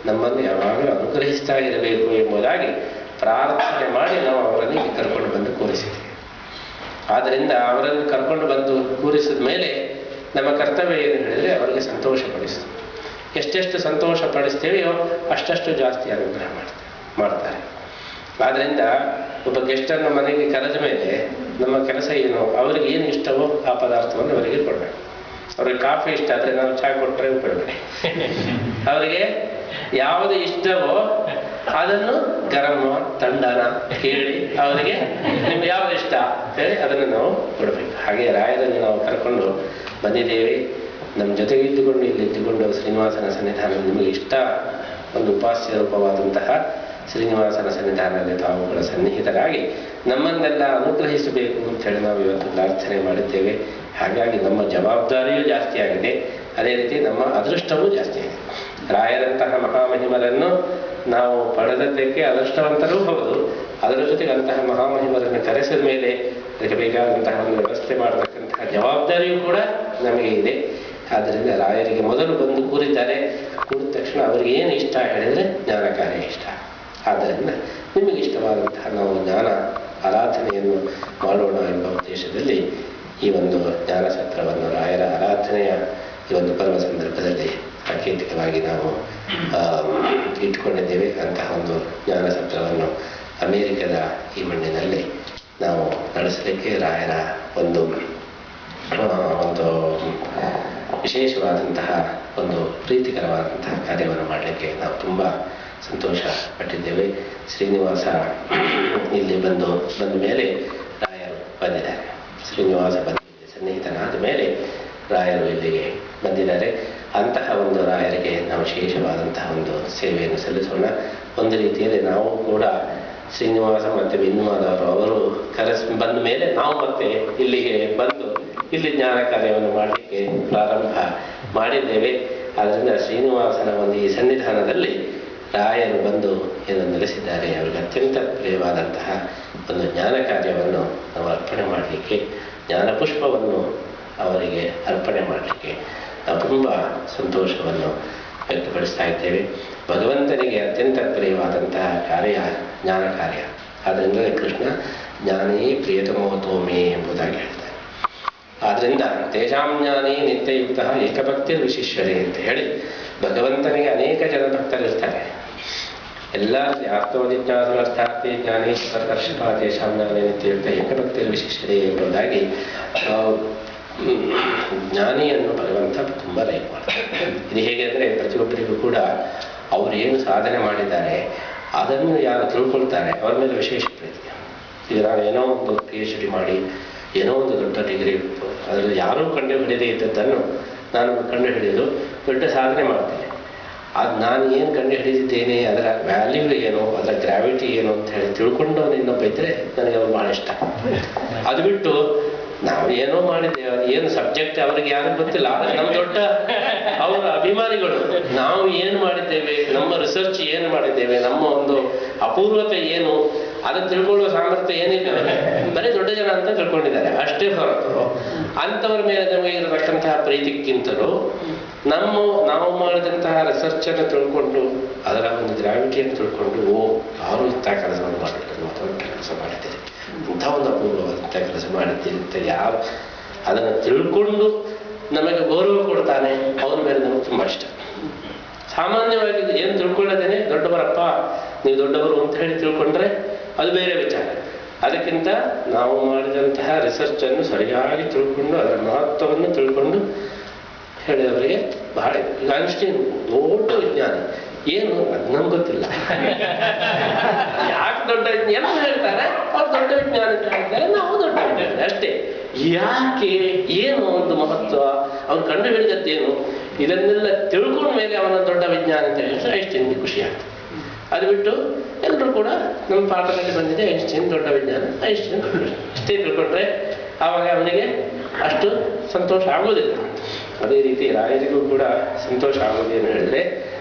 ನಮ್ಮನ್ನು ಯಾವಾಗಲೂ ಅನುಗ್ರಹಿಸ್ತಾ ಇರಬೇಕು ಎಂಬುದಾಗಿ ಪ್ರಾರ್ಥನೆ ಮಾಡಿ ನಾವು ಅವರನ್ನು ಇಲ್ಲಿ ಕರ್ಕೊಂಡು ಬಂದು ಕೂರಿಸಿದ್ದೇವೆ. ಆದ್ದರಿಂದ ಅವರನ್ನು ಕರ್ಕೊಂಡು ಬಂದು ಕೂರಿಸಿದ ಮೇಲೆ ನಮ್ಮ ಕರ್ತವ್ಯ ಏನು ಹೇಳಿದರೆ ಅವರಿಗೆ ಸಂತೋಷಪಡಿಸೋದು. ಎಷ್ಟೆಷ್ಟು ಸಂತೋಷ ಪಡಿಸ್ತೇವೆಯೋ ಅಷ್ಟಷ್ಟು ಜಾಸ್ತಿ ಅನುಗ್ರಹ ಮಾಡ್ತಾರೆ. ಆದ್ದರಿಂದ ಒಬ್ಬ ಗೆಸ್ಟನ್ನು ಮನೆಗೆ ಕರೆದ ಮೇಲೆ ನಮ್ಮ ಕೆಲಸ ಏನು, ಅವರಿಗೆ ಏನು ಇಷ್ಟವೋ ಆ ಪದಾರ್ಥವನ್ನು ಅವರಿಗೆ ಕೊಡಬೇಕು. ಅವ್ರಿಗೆ ಕಾಫಿ ಇಷ್ಟ ಆದರೆ ನಾವು ಚಹಾ ಕೊಟ್ಟರೆ ಉಪಯೋಗಬೇಡಿ. ಅವರಿಗೆ ಯಾವುದು ಇಷ್ಟವೋ ಅದನ್ನು ಗರಂ ತಂಡನ ಕೇಳಿ ಅವರಿಗೆ ನಿಮ್ಗೆ ಯಾವುದು ಇಷ್ಟ ಹೇಳಿ ಅದನ್ನು ನಾವು ಕೊಡಬೇಕು. ಹಾಗೆ ರಾಯರನ್ನು ನಾವು ಕರ್ಕೊಂಡು ಬಂದಿದ್ದೇವೆ. ನಮ್ಮ ಜೊತೆಗೆ ಇದ್ದುಕೊಂಡು ಇಲ್ಲಿ ಇದ್ದುಕೊಂಡು ಶ್ರೀನಿವಾಸನ ಸನ್ನಿಧಾನ ನಿಮಗೆ ಇಷ್ಟ ಒಂದು ಉಪಾಸ್ಯ ರೂಪವಾದಂತಹ ಶ್ರೀನಿವಾಸನ ಸನ್ನಿಧಾನದಲ್ಲಿ ತಾವುಗಳ ಸನ್ನಿಹಿತರಾಗಿ ನಮ್ಮನ್ನೆಲ್ಲ ಅನುಗ್ರಹಿಸಬೇಕು ಅಂತ ಹೇಳಿ ನಾವು ಇವತ್ತು ಪ್ರಾರ್ಥನೆ ಮಾಡಿದ್ದೇವೆ. ಹಾಗಾಗಿ ನಮ್ಮ ಜವಾಬ್ದಾರಿಯೂ ಜಾಸ್ತಿ ಆಗಿದೆ, ಅದೇ ರೀತಿ ನಮ್ಮ ಅದೃಷ್ಟವೂ ಜಾಸ್ತಿ ಆಗಿದೆ. ರಾಯರಂತಹ ಮಹಾಮಹಿಮರನ್ನು ನಾವು ಪಡೆದದ್ದಕ್ಕೆ ಅದೃಷ್ಟವಂತರೂ ಹೌದು, ಅದರ ಜೊತೆಗೆ ಅಂತಹ ಮಹಾಮಹಿಮರನ್ನು ಕರೆಸಿದ ಮೇಲೆ ಅದಕ್ಕೆ ಬೇಕಾದಂತಹ ಒಂದು ವ್ಯವಸ್ಥೆ ಮಾಡತಕ್ಕಂತಹ ಜವಾಬ್ದಾರಿಯೂ ಕೂಡ ನಮಗೆ ಇದೆ. ಆದ್ದರಿಂದ ರಾಯರಿಗೆ ಮೊದಲು ಬಂದು ಕೂರಿದ್ದಾರೆ. ಕೂಡಿದ ತಕ್ಷಣ ಅವರಿಗೆ ಏನು ಇಷ್ಟ ಹೇಳಿದರೆ ಜ್ಞಾನ ಕಾರ್ಯ ಇಷ್ಟ. ಆದ್ದರಿಂದ ನಿಮಗೆ ಇಷ್ಟವಾದಂತಹ ನಾವು ಜ್ಞಾನ ಆರಾಧನೆಯನ್ನು ಮಾಡೋಣ ಎಂಬ ಉದ್ದೇಶದಲ್ಲಿ ಈ ಒಂದು ಜ್ಞಾನ ಸತ್ರವನ್ನು ರಾಯರ ಆರಾಧನೆಯ ಈ ಒಂದು ಪರ್ವ ಸಂದರ್ಭದಲ್ಲಿ ಸಾಂಕೇತಿಕವಾಗಿ ನಾವು ಇಟ್ಕೊಂಡಿದ್ದೇವೆ. ಅಂತಹ ಒಂದು ಜ್ಞಾನ ಸತ್ರವನ್ನು ಅಮೇರಿಕದ ಈ ಮಣ್ಣಿನಲ್ಲಿ ನಾವು ನಡೆಸಲಿಕ್ಕೆ ರಾಯರ ಒಂದು ಒಂದು ವಿಶೇಷವಾದಂತಹ ಒಂದು ಪ್ರೀತಿಕರವಾದಂತಹ ಕಾರ್ಯವನ್ನು ಮಾಡಲಿಕ್ಕೆ ನಾವು ತುಂಬ ಸಂತೋಷ ಪಟ್ಟಿದ್ದೇವೆ. ಶ್ರೀನಿವಾಸ ಇಲ್ಲಿ ಬಂದ ಮೇಲೆ ರಾಯರು ಬಂದಿದ್ದಾರೆ. ಶ್ರೀನಿವಾಸ ಬಂದಿದ್ದ ಸನ್ನಿಹಿತನಾದ ಮೇಲೆ ರಾಯರು ಇಲ್ಲಿಗೆ ಬಂದಿದ್ದಾರೆ. ಅಂತಹ ಒಂದು ರಾಯರಿಗೆ ನಾವು ವಿಶೇಷವಾದಂತಹ ಒಂದು ಸೇವೆಯನ್ನು ಸಲ್ಲಿಸೋಣ. ಒಂದು ರೀತಿಯಲ್ಲಿ ನಾವು ಕೂಡ ಶ್ರೀನಿವಾಸ ಮತ್ತು ಬಿಂದುಮಾದವರು ಅವರು ಬಂದ ಮೇಲೆ ನಾವು ಮತ್ತೆ ಇಲ್ಲಿಗೆ ಬಂದು ಇಲ್ಲಿ ಜ್ಞಾನ ಕಾರ್ಯವನ್ನು ಮಾಡಲಿಕ್ಕೆ ಪ್ರಾರಂಭ ಮಾಡಿದ್ದೇವೆ. ಆದ್ದರಿಂದ ಶ್ರೀನಿವಾಸನ ಒಂದು ಈ ಸನ್ನಿಧಾನದಲ್ಲಿ ರಾಯರು ಬಂದು ಏನು ನೆಲೆಸಿದ್ದಾರೆ, ಅವರಿಗೆ ಅತ್ಯಂತ ಪ್ರಿಯವಾದಂತಹ ಒಂದು ಜ್ಞಾನ ಕಾರ್ಯವನ್ನು ನಾವು ಅರ್ಪಣೆ ಮಾಡಲಿಕ್ಕೆ, ಜ್ಞಾನ ಪುಷ್ಪವನ್ನು ಅವರಿಗೆ ಅರ್ಪಣೆ ಮಾಡಲಿಕ್ಕೆ ನಾವು ತುಂಬ ಸಂತೋಷವನ್ನು ವ್ಯಕ್ತಪಡಿಸ್ತಾ ಇದ್ದೇವೆ. ಭಗವಂತನಿಗೆ ಅತ್ಯಂತ ಪ್ರಿಯವಾದಂತಹ ಕಾರ್ಯ ಜ್ಞಾನ ಕಾರ್ಯ. ಆದ್ದರಿಂದಲೇ ಕೃಷ್ಣ ಜ್ಞಾನೇ ಪ್ರಿಯತಮೋತೋಮೇ ಎಂಬುದಾಗಿ ಹೇಳ್ತಾರೆ. ಆದ್ದರಿಂದ ತೇಜಾಂ ಜ್ಞಾನೇ ನಿತ್ಯಯುಕ್ತ ಏಕಭಕ್ತಿರ್ ವಿಶಿಷ್ಯರೇ ಅಂತ ಹೇಳಿ ಭಗವಂತನಿಗೆ ಅನೇಕ ಜನ ಭಕ್ತರಿರ್ತಾರೆ. ಎಲ್ಲ ಆತ್ಮಜಿಜ್ಞಾಸುರರ್ಥಾರ್ಥಿ ಜ್ಞಾನೇ ಸ್ವಕರ್ಷಕ ತೇಜಾಂ ಜ್ಞಾನೇ ನಿತ್ಯಯುಕ್ತ ಏಕಭಕ್ತಿರ್ ವಿಶಿಷ್ಯರೇ ಎಂಬುದಾಗಿ ಜ್ಞಾನಿಯನ್ನು ಭಗವಂತ ತುಂಬ ಲೈಕ್ ಮಾಡ್ತಾರೆ. ಇದು ಹೇಗೆ ಅಂದರೆ ಪ್ರತಿಯೊಬ್ಬರಿಗೂ ಕೂಡ ಅವರು ಏನು ಸಾಧನೆ ಮಾಡಿದ್ದಾರೆ ಅದನ್ನು ಯಾರು ತಿಳ್ಕೊಳ್ತಾರೆ ಅವರ ಮೇಲೆ ವಿಶೇಷ ಪ್ರೀತಿ. ಈಗ ನಾನು ಏನೋ ಒಂದು PhD ಮಾಡಿ ಏನೋ ಒಂದು ದೊಡ್ಡ ಡಿಗ್ರಿ ಇತ್ತು, ಅದರಲ್ಲಿ ಯಾರೂ ಕಂಡು ಹಿಡಿದೇ ಇದ್ದದ್ದನ್ನು ನಾನು ಕಂಡು ಹಿಡಿದು ದೊಡ್ಡ ಸಾಧನೆ ಮಾಡ್ತೇನೆ. ಅದು ನಾನು ಏನು ಕಂಡು ಹಿಡಿದಿದ್ದೇನೆ, ಅದರ ವ್ಯಾಲ್ಯೂ ಏನು, ಅದರ ಗ್ರಾವಿಟಿ ಏನು ಅಂತ ಹೇಳಿ ತಿಳ್ಕೊಂಡು ಅವನು ಇನ್ನೊಬ್ಬ ಇದ್ದರೆ ನನಗೆ ಅವ್ರು ಭಾಳ ಇಷ್ಟ. ಅದು ಬಿಟ್ಟು ನಾವು ಏನೋ ಮಾಡಿದ್ದೇವೆ, ಅದು ಏನು ಸಬ್ಜೆಕ್ಟ್ ಅವರಿಗೆ ಯಾರು ಗೊತ್ತಿಲ್ಲ, ಆದರೆ ನಮ್ಮ ದೊಡ್ಡ ಅವರ ಅಭಿಮಾನಿಗಳು ನಾವು ಏನು ಮಾಡಿದ್ದೇವೆ, ನಮ್ಮ ರಿಸರ್ಚ್ ಏನು ಮಾಡಿದ್ದೇವೆ, ನಮ್ಮ ಒಂದು ಅಪೂರ್ವತೆ ಏನು, ಅದನ್ನು ತಿಳ್ಕೊಳ್ಳುವ ಸಾಮರ್ಥ್ಯ ಏನಿಲ್ಲ. ಬರೀ ದೊಡ್ಡ ಜನ ಅಂತ ತಿಳ್ಕೊಂಡಿದ್ದಾರೆ ಅಷ್ಟೇ ಹೊರತು ಅಂಥವ್ರ ಮೇಲೆ ನಮಗೆ ಇರತಕ್ಕಂತಹ ಪ್ರೀತಿಗಿಂತಲೂ ನಾವು ಮಾಡಿದಂತಹ ರಿಸರ್ಚನ್ನು ತಿಳ್ಕೊಂಡು ಅದರ ಒಂದು ಗ್ರಾವಿಟಿಯನ್ನು ತಿಳ್ಕೊಂಡು ಯಾರು ಇಂಥ ಕೆಲಸವನ್ನು ಮಾಡಿದ್ದಾರೆ, ದೊಡ್ಡ ಕೆಲಸ ಮಾಡಿದ್ದೀರಿ, ಇಂಥ ಒಂದು ಅಪೂರ್ವವಾದಂಥ ಕೆಲಸ ಮಾಡಿದ್ದೀರಿ ಅಂತ ಯಾರು ಅದನ್ನು ತಿಳ್ಕೊಂಡು ನಮಗೆ ಗೌರವ ಕೊಡ್ತಾನೆ ಅವ್ರ ಮೇಲೆ ನಮಗೆ ತುಂಬ ಇಷ್ಟ. ಸಾಮಾನ್ಯವಾಗಿ ಏನು ತಿಳ್ಕೊಳ್ಳೋದೇನೆ ದೊಡ್ಡವರಪ್ಪ ನೀವು ದೊಡ್ಡವರು ಅಂತ ಹೇಳಿ ತಿಳ್ಕೊಂಡ್ರೆ ಅದು ಬೇರೆ ವಿಚಾರ. ಅದಕ್ಕಿಂತ ನಾವು ಮಾಡಿದಂತಹ ರಿಸರ್ಚನ್ನು ಸರಿಯಾಗಿ ತಿಳ್ಕೊಂಡು ಅದರ ಮಹತ್ವವನ್ನು ತಿಳ್ಕೊಂಡು ಹೇಳಿದವರಿಗೆ ಬಹಳ. ಈಗ ಐನ್ಸ್ಟೀನ್ ದೊಡ್ಡ ವಿಜ್ಞಾನಿ, ಏನು ನಮ್ಗೆ ಗೊತ್ತಿಲ್ಲ, ಯಾಕೆ ದೊಡ್ಡ ಎಲ್ಲ ಹೇಳ್ತಾರೆ ಅವ್ರು ದೊಡ್ಡ ವಿಜ್ಞಾನ ಅಂತ ಹೇಳ್ತಾರೆ, ನಾವು ದೊಡ್ಡ ವಿಜ್ಞಾನಿ ಅಷ್ಟೇ. ಯಾಕೆ, ಏನು ಒಂದು ಮಹತ್ವ, ಅವ್ನು ಕಂಡು ಹಿಡಿದದ್ದೇನು, ಇದನ್ನೆಲ್ಲ ತಿಳ್ಕೊಂಡ ಮೇಲೆ ಅವನ ದೊಡ್ಡ ವಿಜ್ಞಾನ ಅಂತ ಹೇಳಿದ್ರೆ ಐನ್ಸ್ಟೀನ್ಗೆ ಖುಷಿ ಆಗ್ತದೆ. ಅದು ಬಿಟ್ಟು ಎಲ್ಲರೂ ಕೂಡ ನಮ್ಮ ಪಾಠದಲ್ಲಿ ಬಂದಿದೆ ಐನ್ಸ್ಟೀನ್ ದೊಡ್ಡ ವಿಜ್ಞಾನ, ಐನ್ಸ್ಟೀನ್ ಅಷ್ಟೇ ತಿಳ್ಕೊಂಡ್ರೆ ಆವಾಗ ಅವನಿಗೆ ಅಷ್ಟು ಸಂತೋಷ ಆಗೋದಿಲ್ಲ. ಅದೇ ರೀತಿ ರಾಯರಿಗೂ ಕೂಡ ಸಂತೋಷ ಆಗೋದೇನು ಹೇಳಿದ್ರೆ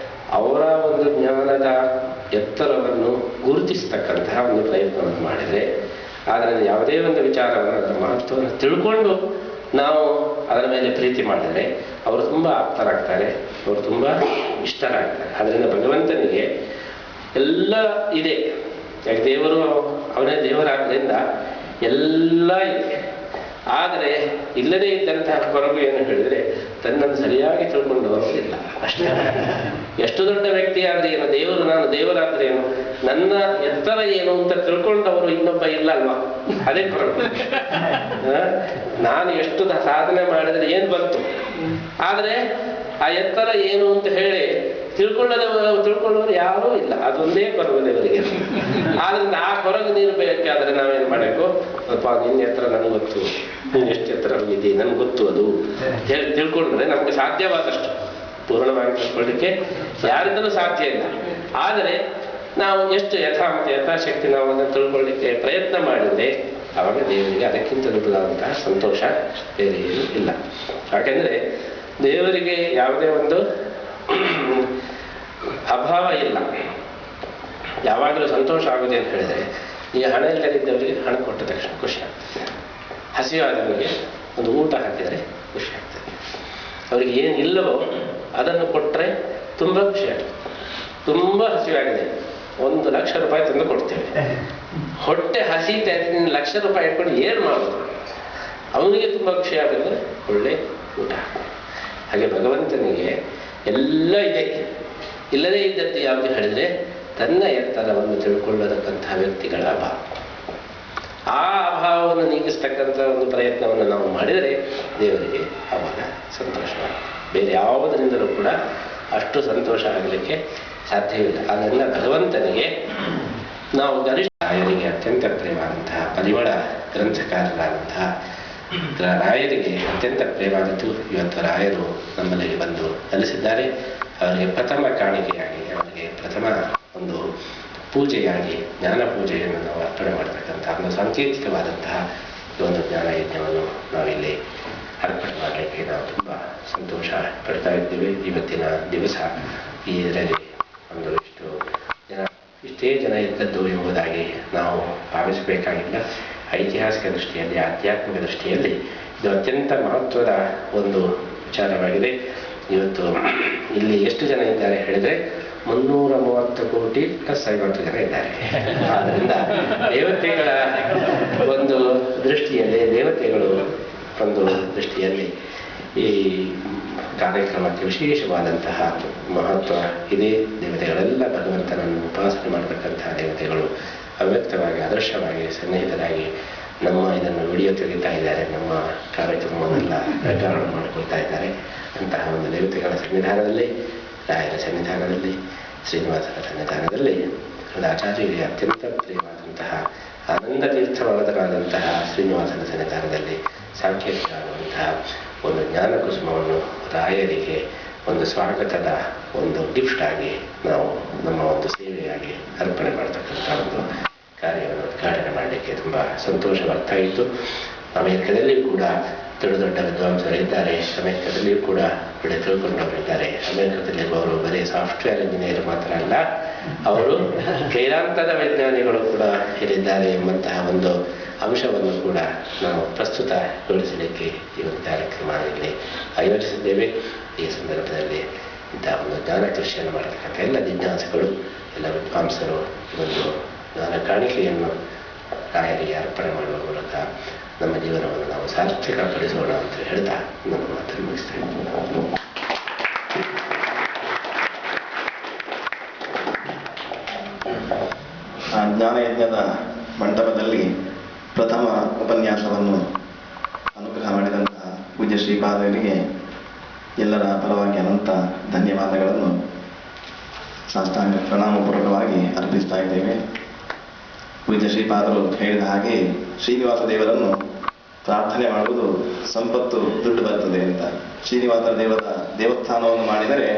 ಅವರ ಒಂದು ಜ್ಞಾನದ ಎತ್ತರವನ್ನು ಗುರುತಿಸ್ತಕ್ಕಂತಹ ಒಂದು ಪ್ರಯತ್ನವನ್ನು ಮಾಡಿದರೆ, ಆದ್ದರಿಂದ ಯಾವುದೇ ಒಂದು ವಿಚಾರವನ್ನು ಅದರ ಮಹತ್ವವನ್ನು ತಿಳ್ಕೊಂಡು ನಾವು ಅದರ ಮೇಲೆ ಪ್ರೀತಿ ಮಾಡಿದರೆ ಅವರು ತುಂಬ ಆಪ್ತರಾಗ್ತಾರೆ, ಅವರು ತುಂಬ ಇಷ್ಟರಾಗ್ತಾರೆ. ಆದ್ದರಿಂದ ಭಗವಂತನಿಗೆ ಎಲ್ಲ ಇದೆ. ಯಾಕೆ ದೇವರು ಅವನೇ ದೇವರಾದ್ದರಿಂದ ಎಲ್ಲ ಇದೆ. ಆದರೆ ಇಲ್ಲದೇ ಇದ್ದಂತಹ ಕೊರಗು ಏನು ಹೇಳಿದರೆ ತನ್ನನ್ನು ಸರಿಯಾಗಿ ತಿಳ್ಕೊಂಡವರು ಇಲ್ಲ ಅಷ್ಟೇ. ಎಷ್ಟು ದೊಡ್ಡ ವ್ಯಕ್ತಿ ಆದರೆ ಏನು, ನಾನು ದೇವರಾದ್ರೆ ಏನು, ನನ್ನ ಎತ್ತರ ಏನು ಅಂತ ತಿಳ್ಕೊಂಡವರು ಇನ್ನೊಬ್ಬ ಇಲ್ಲ ಅಲ್ವಾ, ಅದೇ ಕೊರಗು. ನಾನು ಎಷ್ಟು ಸಾಧನೆ ಮಾಡಿದರೆ ಏನು ಬಂತು, ಆದರೆ ಆ ಎತ್ತರ ಏನು ಅಂತ ಹೇಳಿ ತಿಳ್ಕೊಳ್ಳೋರು ಯಾರೂ ಇಲ್ಲ. ಅದೊಂದೇ ಕೊರಗು ದೇವರಿಗೆ. ಆದ್ರಿಂದ ಆ ಕೊರಗು ನೀರು ಬೇಕಾದ್ರೆ ನಾವೇನು ಮಾಡಬೇಕು, ಸ್ವಲ್ಪ ನಿನ್ನ ಎತ್ತರ ನನಗೆ ಗೊತ್ತು, ನೀನು ಎಷ್ಟು ಎತ್ತರ ಹೋಗಿದ್ದಿ ನನ್ಗೆ ಗೊತ್ತು, ಅದು ಹೇಳಿ ತಿಳ್ಕೊಂಡ್ರೆ ನಮಗೆ ಸಾಧ್ಯವಾದಷ್ಟು. ಪೂರ್ಣವಾಗಿ ತಿಳ್ಕೊಳ್ಳಿಕ್ಕೆ ಯಾರಿಂದಲೂ ಸಾಧ್ಯ ಇಲ್ಲ. ಆದರೆ ನಾವು ಎಷ್ಟು ಯಥಾಶಕ್ತಿ ನಾವು ಅದನ್ನು ತಿಳ್ಕೊಳ್ಳಿಕ್ಕೆ ಪ್ರಯತ್ನ ಮಾಡಿದರೆ ಆವಾಗ ದೇವರಿಗೆ ಅದಕ್ಕಿಂತ ದೊಡ್ಡದಾದಂತಹ ಸಂತೋಷ ಬೇರೆ ಏನೂ ಇಲ್ಲ. ಯಾಕೆಂದರೆ ದೇವರಿಗೆ ಯಾವುದೇ ಒಂದು ಅಭಾವ ಇಲ್ಲ. ಯಾವಾಗಲೂ ಸಂತೋಷ ಆಗೋದು ಅಂತ ಹೇಳಿದರೆ, ಈ ಹಣ ಇಲ್ಲದಿದ್ದವರಿಗೆ ಹಣ ಕೊಟ್ಟ ತಕ್ಷಣ ಖುಷಿ ಆಗ್ತದೆ. ಹಸಿವಾದವರಿಗೆ ಒಂದು ಊಟ ಹಾಕಿದರೆ ಖುಷಿ ಆಗ್ತದೆ. ಅವರಿಗೆ ಏನಿಲ್ಲವೋ ಅದನ್ನು ಕೊಟ್ಟರೆ ತುಂಬ ಖುಷಿ ಆಗ್ತದೆ. ತುಂಬ ಹಸಿವಾಗಿದೆ, 1,00,000 ರೂಪಾಯಿ ತಂದು ಕೊಡ್ತೇವೆ. ಹೊಟ್ಟೆ ಹಸಿತೆ, ₹1,00,000 ಇಟ್ಕೊಂಡು ಏನು ಮಾಡೋದು, ಅವನಿಗೆ ತುಂಬ ಖುಷಿ ಆಗಬೇಕಂದ್ರೆ ಒಳ್ಳೆ ಊಟ ಹಾಕ್ತದೆ. ಹಾಗೆ ಭಗವಂತನಿಗೆ ಎಲ್ಲ ಇದೆ. ಇಲ್ಲದೇ ಇದ್ದದ್ದು ಯಾವುದು ಹೇಳಿದರೆ ತನ್ನ ಎತ್ತರವನ್ನು ತಿಳ್ಕೊಳ್ಳತಕ್ಕಂತಹ ವ್ಯಕ್ತಿಗಳ ಅಭಾವ. ಆ ಅಭಾವ ದುಃಖವನ್ನು ನೀಗಿಸ್ತಕ್ಕಂಥ ಒಂದು ಪ್ರಯತ್ನವನ್ನು ನಾವು ಮಾಡಿದರೆ ದೇವರಿಗೆ ಆವಾಗ ಸಂತೋಷ. ಬೇರೆ ಯಾವುದರಿಂದಲೂ ಕೂಡ ಅಷ್ಟು ಸಂತೋಷ ಆಗಲಿಕ್ಕೆ ಸಾಧ್ಯವಿಲ್ಲ. ಅದರಿಂದ ಭಗವಂತನಿಗೆ ನಾವು ಗರಿಷ್ಠ ರಾಯರಿಗೆ ಅತ್ಯಂತ ಪ್ರಿಯವಾದಂತಹ ಪರಿಮಳ ಗ್ರಂಥಕಾರರಾದಂತಹ ರಾಯರಿಗೆ ಅತ್ಯಂತ ಪ್ರಿಯವಾದದ್ದು ಇವತ್ತು ರಾಯರು ನಮ್ಮಲ್ಲಿಗೆ ಬಂದು ನೆಲೆಸಿದ್ದಾರೆ. ಅವರಿಗೆ ಪ್ರಥಮ ಕಾಣಿಕೆಯಾಗಿ, ಅವರಿಗೆ ಪ್ರಥಮ ಒಂದು ಪೂಜೆಯಾಗಿ ಜ್ಞಾನ ಪೂಜೆಯನ್ನು ನಾವು ಅರ್ಪಣೆ ಮಾಡತಕ್ಕಂತಹ ಒಂದು ಸಾಂಕೇತಿಕವಾದಂತಹ ಒಂದು ಜ್ಞಾನ ಯಜ್ಞವನ್ನು ನಾವಿಲ್ಲಿ ಅರ್ಪಣೆ ಮಾಡಲಿಕ್ಕೆ ನಾವು ತುಂಬ ಸಂತೋಷ ಪಡ್ತಾ ಇದ್ದೇವೆ. ಇವತ್ತಿನ ದಿವಸ ಈ ಇದರಲ್ಲಿ ಒಂದು ಇಷ್ಟೇ ಜನ ಇದ್ದದ್ದು ಎಂಬುದಾಗಿ ನಾವು ಭಾವಿಸಬೇಕಾಗಿಲ್ಲ. ಐತಿಹಾಸಿಕ ದೃಷ್ಟಿಯಲ್ಲಿ, ಆಧ್ಯಾತ್ಮಿಕ ದೃಷ್ಟಿಯಲ್ಲಿ ಇದು ಅತ್ಯಂತ ಮಹತ್ವದ ಒಂದು ವಿಚಾರವಾಗಿದೆ. ಇವತ್ತು ಇಲ್ಲಿ ಎಷ್ಟು ಜನ ಇದ್ದಾರೆ ಹೇಳಿದರೆ 330 ಕೋಟಿ ಪ್ಲಸ್ 50 ಜನ ಇದ್ದಾರೆ. ಆದ್ದರಿಂದ ದೇವತೆಗಳ ಒಂದು ದೃಷ್ಟಿಯಲ್ಲಿ, ದೇವತೆಗಳು ಒಂದು ದೃಷ್ಟಿಯಲ್ಲಿ ಈ ಕಾರ್ಯಕ್ರಮಕ್ಕೆ ವಿಶೇಷವಾದಂತಹ ಮಹತ್ವ ಇದೆ. ದೇವತೆಗಳೆಲ್ಲ ಭಗವಂತನನ್ನು ಉಪಾಸನೆ ಮಾಡತಕ್ಕಂತಹ ದೇವತೆಗಳು ಅವ್ಯಕ್ತವಾಗಿ, ಆದರ್ಶವಾಗಿ, ಸನ್ನಿಹಿತರಾಗಿ ನಮ್ಮ ಇದನ್ನು ವಿಡಿಯೋ ತೆಗಿತಾ ಇದ್ದಾರೆ, ನಮ್ಮ ಕಾರ್ಯಕ್ರಮವನ್ನೆಲ್ಲ ರೆಕಾರ್ಡ್ ಮಾಡಿಕೊಳ್ತಾ ಇದ್ದಾರೆ. ಅಂತಹ ಒಂದು ದೇವತೆಗಳ ಸನ್ನಿಧಾನದಲ್ಲಿ, ರಾಯರ ಸನ್ನಿಧಾನದಲ್ಲಿ, ಶ್ರೀನಿವಾಸನ ಸನ್ನಿಧಾನದಲ್ಲಿ, ಆಚಾರ್ಯರಿಗೆ ಅತ್ಯಂತ ಪ್ರಿಯವಾದಂತಹ ಆನಂದ ತೀರ್ಥವಾದರಾದಂತಹ ಶ್ರೀನಿವಾಸನ ಸನ್ನಿಧಾನದಲ್ಲಿ ಸಾಂಕೇತಿಕವಾದಂತಹ ಒಂದು ಜ್ಞಾನ ಕುಸುಮವನ್ನು ರಾಯರಿಗೆ ಒಂದು ಸ್ವಾಗತದ ಒಂದು ಗಿಫ್ಟ್ ಆಗಿ ನಾವು ನಮ್ಮ ಒಂದು ಸೇವೆಯಾಗಿ ಅರ್ಪಣೆ ಮಾಡತಕ್ಕಂಥ ಒಂದು ಕಾರ್ಯವನ್ನು ಉದ್ಘಾಟನೆ ಮಾಡಲಿಕ್ಕೆ ತುಂಬ ಸಂತೋಷವಾಗ್ತಾ ಇತ್ತು. ಅಮೆರಿಕದಲ್ಲಿಯೂ ಕೂಡ ದೊಡ್ಡ ದೊಡ್ಡ ವಿದ್ವಾಂಸರಿದ್ದಾರೆ, ಅಮೆರಿಕದಲ್ಲಿಯೂ ಕೂಡ ಒಳ್ಳೆ ತಿಳ್ಕೊಂಡವರಿದ್ದಾರೆ. ಅಮೆರಿಕದಲ್ಲಿರುವವರು ಬರೀ ಸಾಫ್ಟ್ವೇರ್ ಇಂಜಿನಿಯರ್ ಮಾತ್ರ ಅಲ್ಲ, ಅವರು ವೇದಾಂತದ ವಿಜ್ಞಾನಿಗಳು ಕೂಡ ಇಲ್ಲಿದ್ದಾರೆ ಎಂಬಂತಹ ಒಂದು ಅಂಶವನ್ನು ಕೂಡ ನಾವು ಪ್ರಸ್ತುತಗೊಳಿಸಲಿಕ್ಕೆ ಈ ಒಂದು ಕಾರ್ಯಕ್ರಮದಲ್ಲಿ ಆಯೋಜಿಸಿದ್ದೇವೆ. ಈ ಸಂದರ್ಭದಲ್ಲಿ ಇಂತಹ ಒಂದು ಜ್ಞಾನ ಕೃಷಿಯನ್ನು ಮಾಡತಕ್ಕಂಥ ಎಲ್ಲ ಜಿಜ್ಞಾಸುಗಳು, ಎಲ್ಲ ವಿದ್ವಾಂಸರು ಒಂದು ಜ್ಞಾನ ಕಾಣಿಕೆಯನ್ನು ರಾಯರಿಗೆ ಅರ್ಪಣೆ ಮಾಡುವ ಮೂಲಕ ನಮ್ಮ ಜೀವನವನ್ನು ನಾವು ಸಾರ್ಥಕಪಡಿಸೋಣ ಅಂತ ಹೇಳ್ತಾ ನನ್ನ ಮಾತನ್ನು ಮುಗಿಸ್ತಾ ಇದ್ದೀನಿ. ಜ್ಞಾನಯಜ್ಞದ ಮಂಟಪದಲ್ಲಿ ಪ್ರಥಮ ಉಪನ್ಯಾಸವನ್ನು ಅನುಗ್ರಹ ಮಾಡಿದಂತಹ ಪೂಜ್ಯ ಶ್ರೀಪಾದರಿಗೆ ಎಲ್ಲರ ಪರವಾಗಿ ಅನಂತ ಧನ್ಯವಾದಗಳನ್ನು ಸಾಷ್ಟಾಂಗ ಪ್ರಣಾಮಪೂರ್ವಕವಾಗಿ ಅರ್ಪಿಸ್ತಾ ಇದ್ದೇವೆ. ಪೂಜ್ಯ ಶ್ರೀಪಾದರು ಹೇಳಿದ ಹಾಗೆ ಶ್ರೀನಿವಾಸ ದೇವರನ್ನು ಪ್ರಾರ್ಥನೆ ಮಾಡುವುದು ಸಂಪತ್ತು ದುಡ್ಡು ಬರ್ತದೆ ಅಂತ. ಶ್ರೀನಿವಾಸ ದೇವಸ್ಥಾನವನ್ನು ಮಾಡಿದರೆ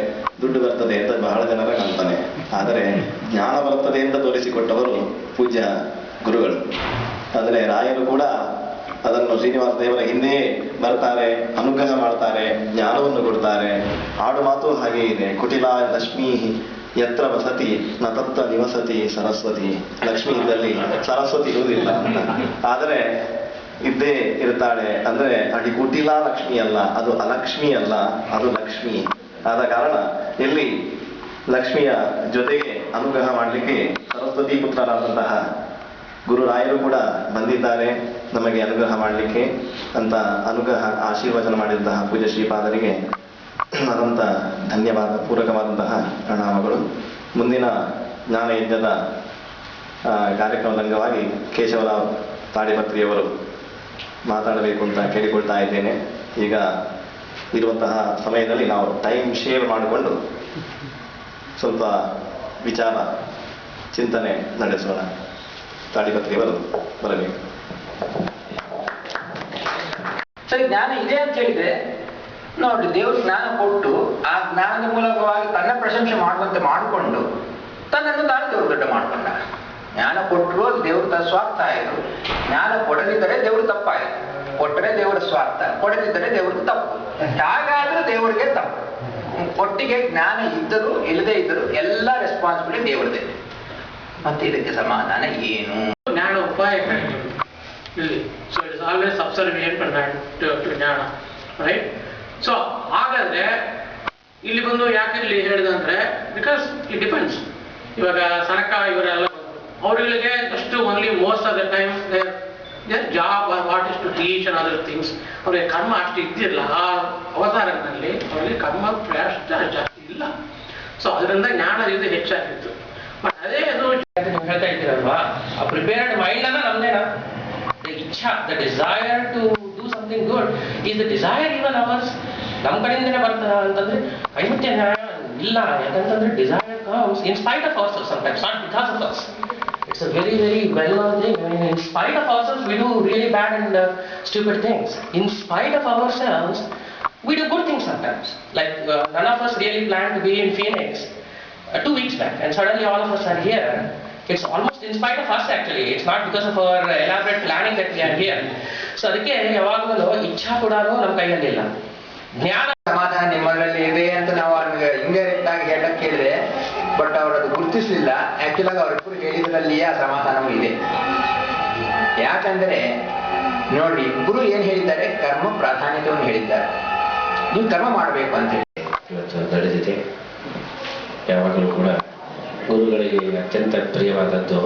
ದುಡ್ಡು ಬರ್ತದೆ ಅಂತ ಬಹಳ ಜನರ ಕಲ್ಪನೆ. ಆದರೆ ಜ್ಞಾನ ಬರ್ತದೆ ಅಂತ ತೋರಿಸಿಕೊಟ್ಟವರು ಪೂಜ್ಯ ಗುರುಗಳು. ಅಂದರೆ ರಾಯರು ಕೂಡ ಅದನ್ನು ಶ್ರೀನಿವಾಸ ದೇವರ ಹಿಂದೆಯೇ ಬರ್ತಾರೆ, ಅನುಗ್ರಹ ಮಾಡ್ತಾರೆ, ಜ್ಞಾನವನ್ನು ಕೊಡ್ತಾರೆ. ಆಡು ಮಾತು ಹಾಗೆ ಇದೆ, ಕುಟಿಲ ಲಕ್ಷ್ಮೀ ಯತ್ರ ವಸತಿ ನ ತತ್ರ ನಿವಸತಿ ಸರಸ್ವತಿ. ಲಕ್ಷ್ಮಿ ಇದ್ದಲ್ಲಿ ಸರಸ್ವತಿ ಇರುವುದಿಲ್ಲ ಅಂತ. ಆದರೆ ಇದ್ದೇ ಇರ್ತಾಳೆ. ಅಂದ್ರೆ ಅಲ್ಲಿ ಕುಟಿಲ ಲಕ್ಷ್ಮಿ ಅಲ್ಲ, ಅದು ಅಲಕ್ಷ್ಮಿ ಅಲ್ಲ, ಅದು ಲಕ್ಷ್ಮಿ. ಆದ ಕಾರಣ ಇಲ್ಲಿ ಲಕ್ಷ್ಮಿಯ ಜೊತೆಗೆ ಅನುಗ್ರಹ ಮಾಡಲಿಕ್ಕೆ ಸರಸ್ವತಿ ಪುತ್ರರಾದಂತಹ ಗುರುರಾಯರು ಕೂಡ ಬಂದಿದ್ದಾರೆ ನಮಗೆ ಅನುಗ್ರಹ ಮಾಡಲಿಕ್ಕೆ ಅಂತ. ಅನುಗ್ರಹ ಆಶೀರ್ವಚನ ಮಾಡಿದಂತಹ ಪೂಜ್ಯ ಶ್ರೀಪಾದರಿಗೆ ಅನಂತ ಧನ್ಯವಾದ ಪೂರ್ವಕವಾದಂತಹ ಪ್ರಣಾಮಗಳು. ಮುಂದಿನ ಜ್ಞಾನಯಜ್ಞದ ಕಾರ್ಯಕ್ರಮದ ಅಂಗವಾಗಿ ಕೇಶವರಾವ್ ತಾಡಿಪತ್ರಿಯವರು ಮಾತಾಡಬೇಕು ಅಂತ ಕೇಳಿಕೊಳ್ತಾ ಇದ್ದೇನೆ. ಈಗ ಇರುವಂತಹ ಸಮಯದಲ್ಲಿ ನಾವು ಟೈಮ್ ಶೇರ್ ಮಾಡಿಕೊಂಡು ಸ್ವಲ್ಪ ವಿಚಾರ ಚಿಂತನೆ ನಡೆಸೋಣ. ತಾಡಿಪತ್ರಿಯವರು ಬರಬೇಕು. ಸರಿ, ಜ್ಞಾನ ಇದೆ ಅಂತ ಹೇಳಿದ್ರೆ ನೋಡಿ, ದೇವರು ಜ್ಞಾನ ಕೊಟ್ಟು ಆ ಜ್ಞಾನದ ಮೂಲಕವಾಗಿ ತನ್ನ ಪ್ರಶಂಸೆ ಮಾಡುವಂತೆ ಮಾಡಿಕೊಂಡು ತನ್ನನ್ನು ತಾನು ದೇವರು ದೊಡ್ಡ ಮಾಡಿಕೊಂಡ. ಜ್ಞಾನ ಕೊಟ್ಟರು ಅದು ದೇವ್ರ ಸ್ವಾರ್ಥ ಆಯಿತು. ಜ್ಞಾನ ಕೊಡದಿದ್ದರೆ ದೇವ್ರ ತಪ್ಪಾಯಿತು. ಕೊಟ್ಟರೆ ದೇವರ ಸ್ವಾರ್ಥ, ಕೊಡದಿದ್ದರೆ ದೇವ್ರದ್ದು ತಪ್ಪು. ಹಾಗಾದ್ರೂ ದೇವರಿಗೆ ತಪ್ಪು. ಒಟ್ಟಿಗೆ ಜ್ಞಾನ ಇದ್ದರೂ ಇಲ್ಲದೆ ಇದ್ದರೂ ಎಲ್ಲ ರೆಸ್ಪಾನ್ಸಿಬಿಲಿಟಿ ದೇವರದೇ. ಮತ್ತೆ ಇದಕ್ಕೆ ಸಮಾಧಾನ ಏನು? ಜ್ಞಾನ ಉಪಾಯ ಇಲ್ಲಿ. ಸೊ ಇಟ್ಸ್ ಆಲ್ವೇಸ್ ಸಬ್ಸರ್ವಿಯಂಟ್ ಟು ಜ್ಞಾನ, ರೈಟ್? ಸೊ ಹಾಗಾದ್ರೆ ಇಲ್ಲಿ ಬಂದು ಯಾಕೆ ಇಲ್ಲಿ ಹೇಳಿದಂದ್ರೆ, ಬಿಕಾಸ್ ಇಟ್ ಡಿಪೆಂಡ್ಸ್. ಇವಾಗ ಸನಕ ಇವರೆಲ್ಲ ಅವರುಗಳಿಗೆ ಅಷ್ಟು only most of the time their job are what is to teach and other things. ಅವ್ರಿಗೆ ಕರ್ಮ ಅಷ್ಟು ಇದ್ದಿರಲ್ಲ. ಆ ಅವತಾರಗಳಲ್ಲಿ ಅವರಿಗೆ ಕರ್ಮ ಪ್ರಯಾಸ ಜಾಸ್ತಿ ಇಲ್ಲ. ಸೊ ಅದರಿಂದ ಜ್ಞಾನ ಇದು ಹೆಚ್ಚಾಗಿತ್ತು. ಬಟ್ ಅದೇ ಅದು ಹೇಳ್ತಾ ಇದ್ದೀರಲ್ವಾ, ಆ ಪ್ರಿಪೇರ್ಡ್ ಮೈಂಡ್ ಅನ್ನ ನಮ್ದೇನ ಇಚ್ಛಾ ಇಚ್ಛಾ, the desire to do something good is the desire even ours. ನಮ್ಮ ಕಡೆಯಿಂದನೇ ಬರ್ತದ ಅಂತಂದ್ರೆ ಕೈಮುತ್ಯ ನ್ಯಾಯ ಇಲ್ಲ. ಯಾಕಂತಂದ್ರೆ desire comes in spite of ourselves, sometimes not because of us. It's a very, very well-known thing. I mean, in spite of ourselves, we do really bad and stupid things. In spite of ourselves, we do good things sometimes. Like none of us really planned to be in Phoenix 2 weeks back, and suddenly all of us are here. It's almost in spite of us actually. It's not because of our elaborate planning that we are here. So ಅದಕ್ಕೆ ಯಾವಾಗಲೂ ಇಚ್ಛಾ ಕೂಡ ನಮ್ಮ ಕೈಯಲ್ಲಿಲ್ಲ. ಜ್ಞಾನ ಸಮಾಧಾನ ನಿಮ್ಮಲ್ಲಿ ಇದೆ ಅಂತ ನಾವು ಅವ್ರಿಗೆ ಇಂಡೈರೆಕ್ಟ್ ಆಗಿ ಹೇಳಕ್ ಕೇಳಿದೆ, ಬಟ್ ಅವರು ಅದು ಗುರುತಿಸಲಿಲ್ಲ. ಆಕ್ಚುಲ್ ಆಗಿ ಅವರಿಬ್ಬರು ಹೇಳಿದ್ರಲ್ಲಿಯೇ ಆ ಸಮಾಧಾನವೂ ಇದೆ. ಯಾಕಂದ್ರೆ ನೋಡ್ರಿ, ಇಬ್ಬರು ಏನ್ ಹೇಳಿದ್ದಾರೆ, ಕರ್ಮ ಪ್ರಾಧಾನ್ಯತೆಯನ್ನು ಹೇಳಿದ್ದಾರೆ. ನೀವು ಕರ್ಮ ಮಾಡಬೇಕು ಅಂತ ಹೇಳಿ ಇವತ್ತು ನಡೆದಿದೆ. ಯಾವಾಗಲೂ ಕೂಡ ಗುರುಗಳಿಗೆ ಅತ್ಯಂತ ಪ್ರಿಯವಾದದ್ದು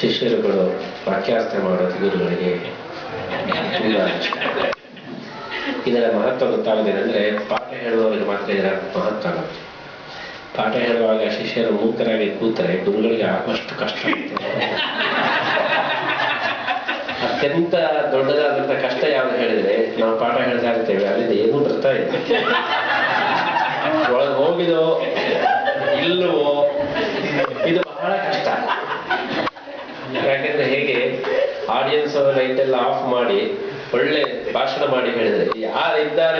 ಶಿಷ್ಯರುಗಳು ವಾಕ್ಯಾರ್ಥ ಮಾಡೋದು ಗುರುಗಳಿಗೆ ತುಂಬ ಇಷ್ಟ. ಇದರ ಮಹತ್ವ ಗೊತ್ತಾಗೋದೇನೆಂದ್ರೆ ಪಾಠ ಹೇಳುವವರಿಗೆ ಮಾತ್ರ ಇದರ ಮಹತ್ವ ಆಗುತ್ತೆ. ಪಾಠ ಹೇಳುವಾಗ ಶಿಷ್ಯರು ಮೂಕರಾಗಿ ಕೂತರೆ ಗುರುಗಳಿಗೆ ಆಗುವಷ್ಟು ಕಷ್ಟ ಆಗುತ್ತೆ. ಅತ್ಯಂತ ದೊಡ್ಡದಾದಂಥ ಕಷ್ಟ ಯಾವುದು ಹೇಳಿದ್ರೆ, ನಾವು ಪಾಠ ಹೇಳ್ತಾ ಇರ್ತೇವೆ, ಅಲ್ಲಿಂದ ಏನೂ ಬರ್ತಾ ಇದೆ, ಒಳಗೆ ಹೋಗಿದೋ ಇಲ್ಲವೋ, ಇದು ಬಹಳ ಕಷ್ಟ. ಯಾಕೆಂದ್ರೆ ಹೇಗೆ ಆಡಿಯನ್ಸ್ ಲೈಟ್ ಎಲ್ಲ ಆಫ್ ಮಾಡಿ ಒಳ್ಳೆ ಭಾಷಣ ಮಾಡಿ ಹೇಳಿದ್ರೆ ಯಾರಿದ್ದಾರೆ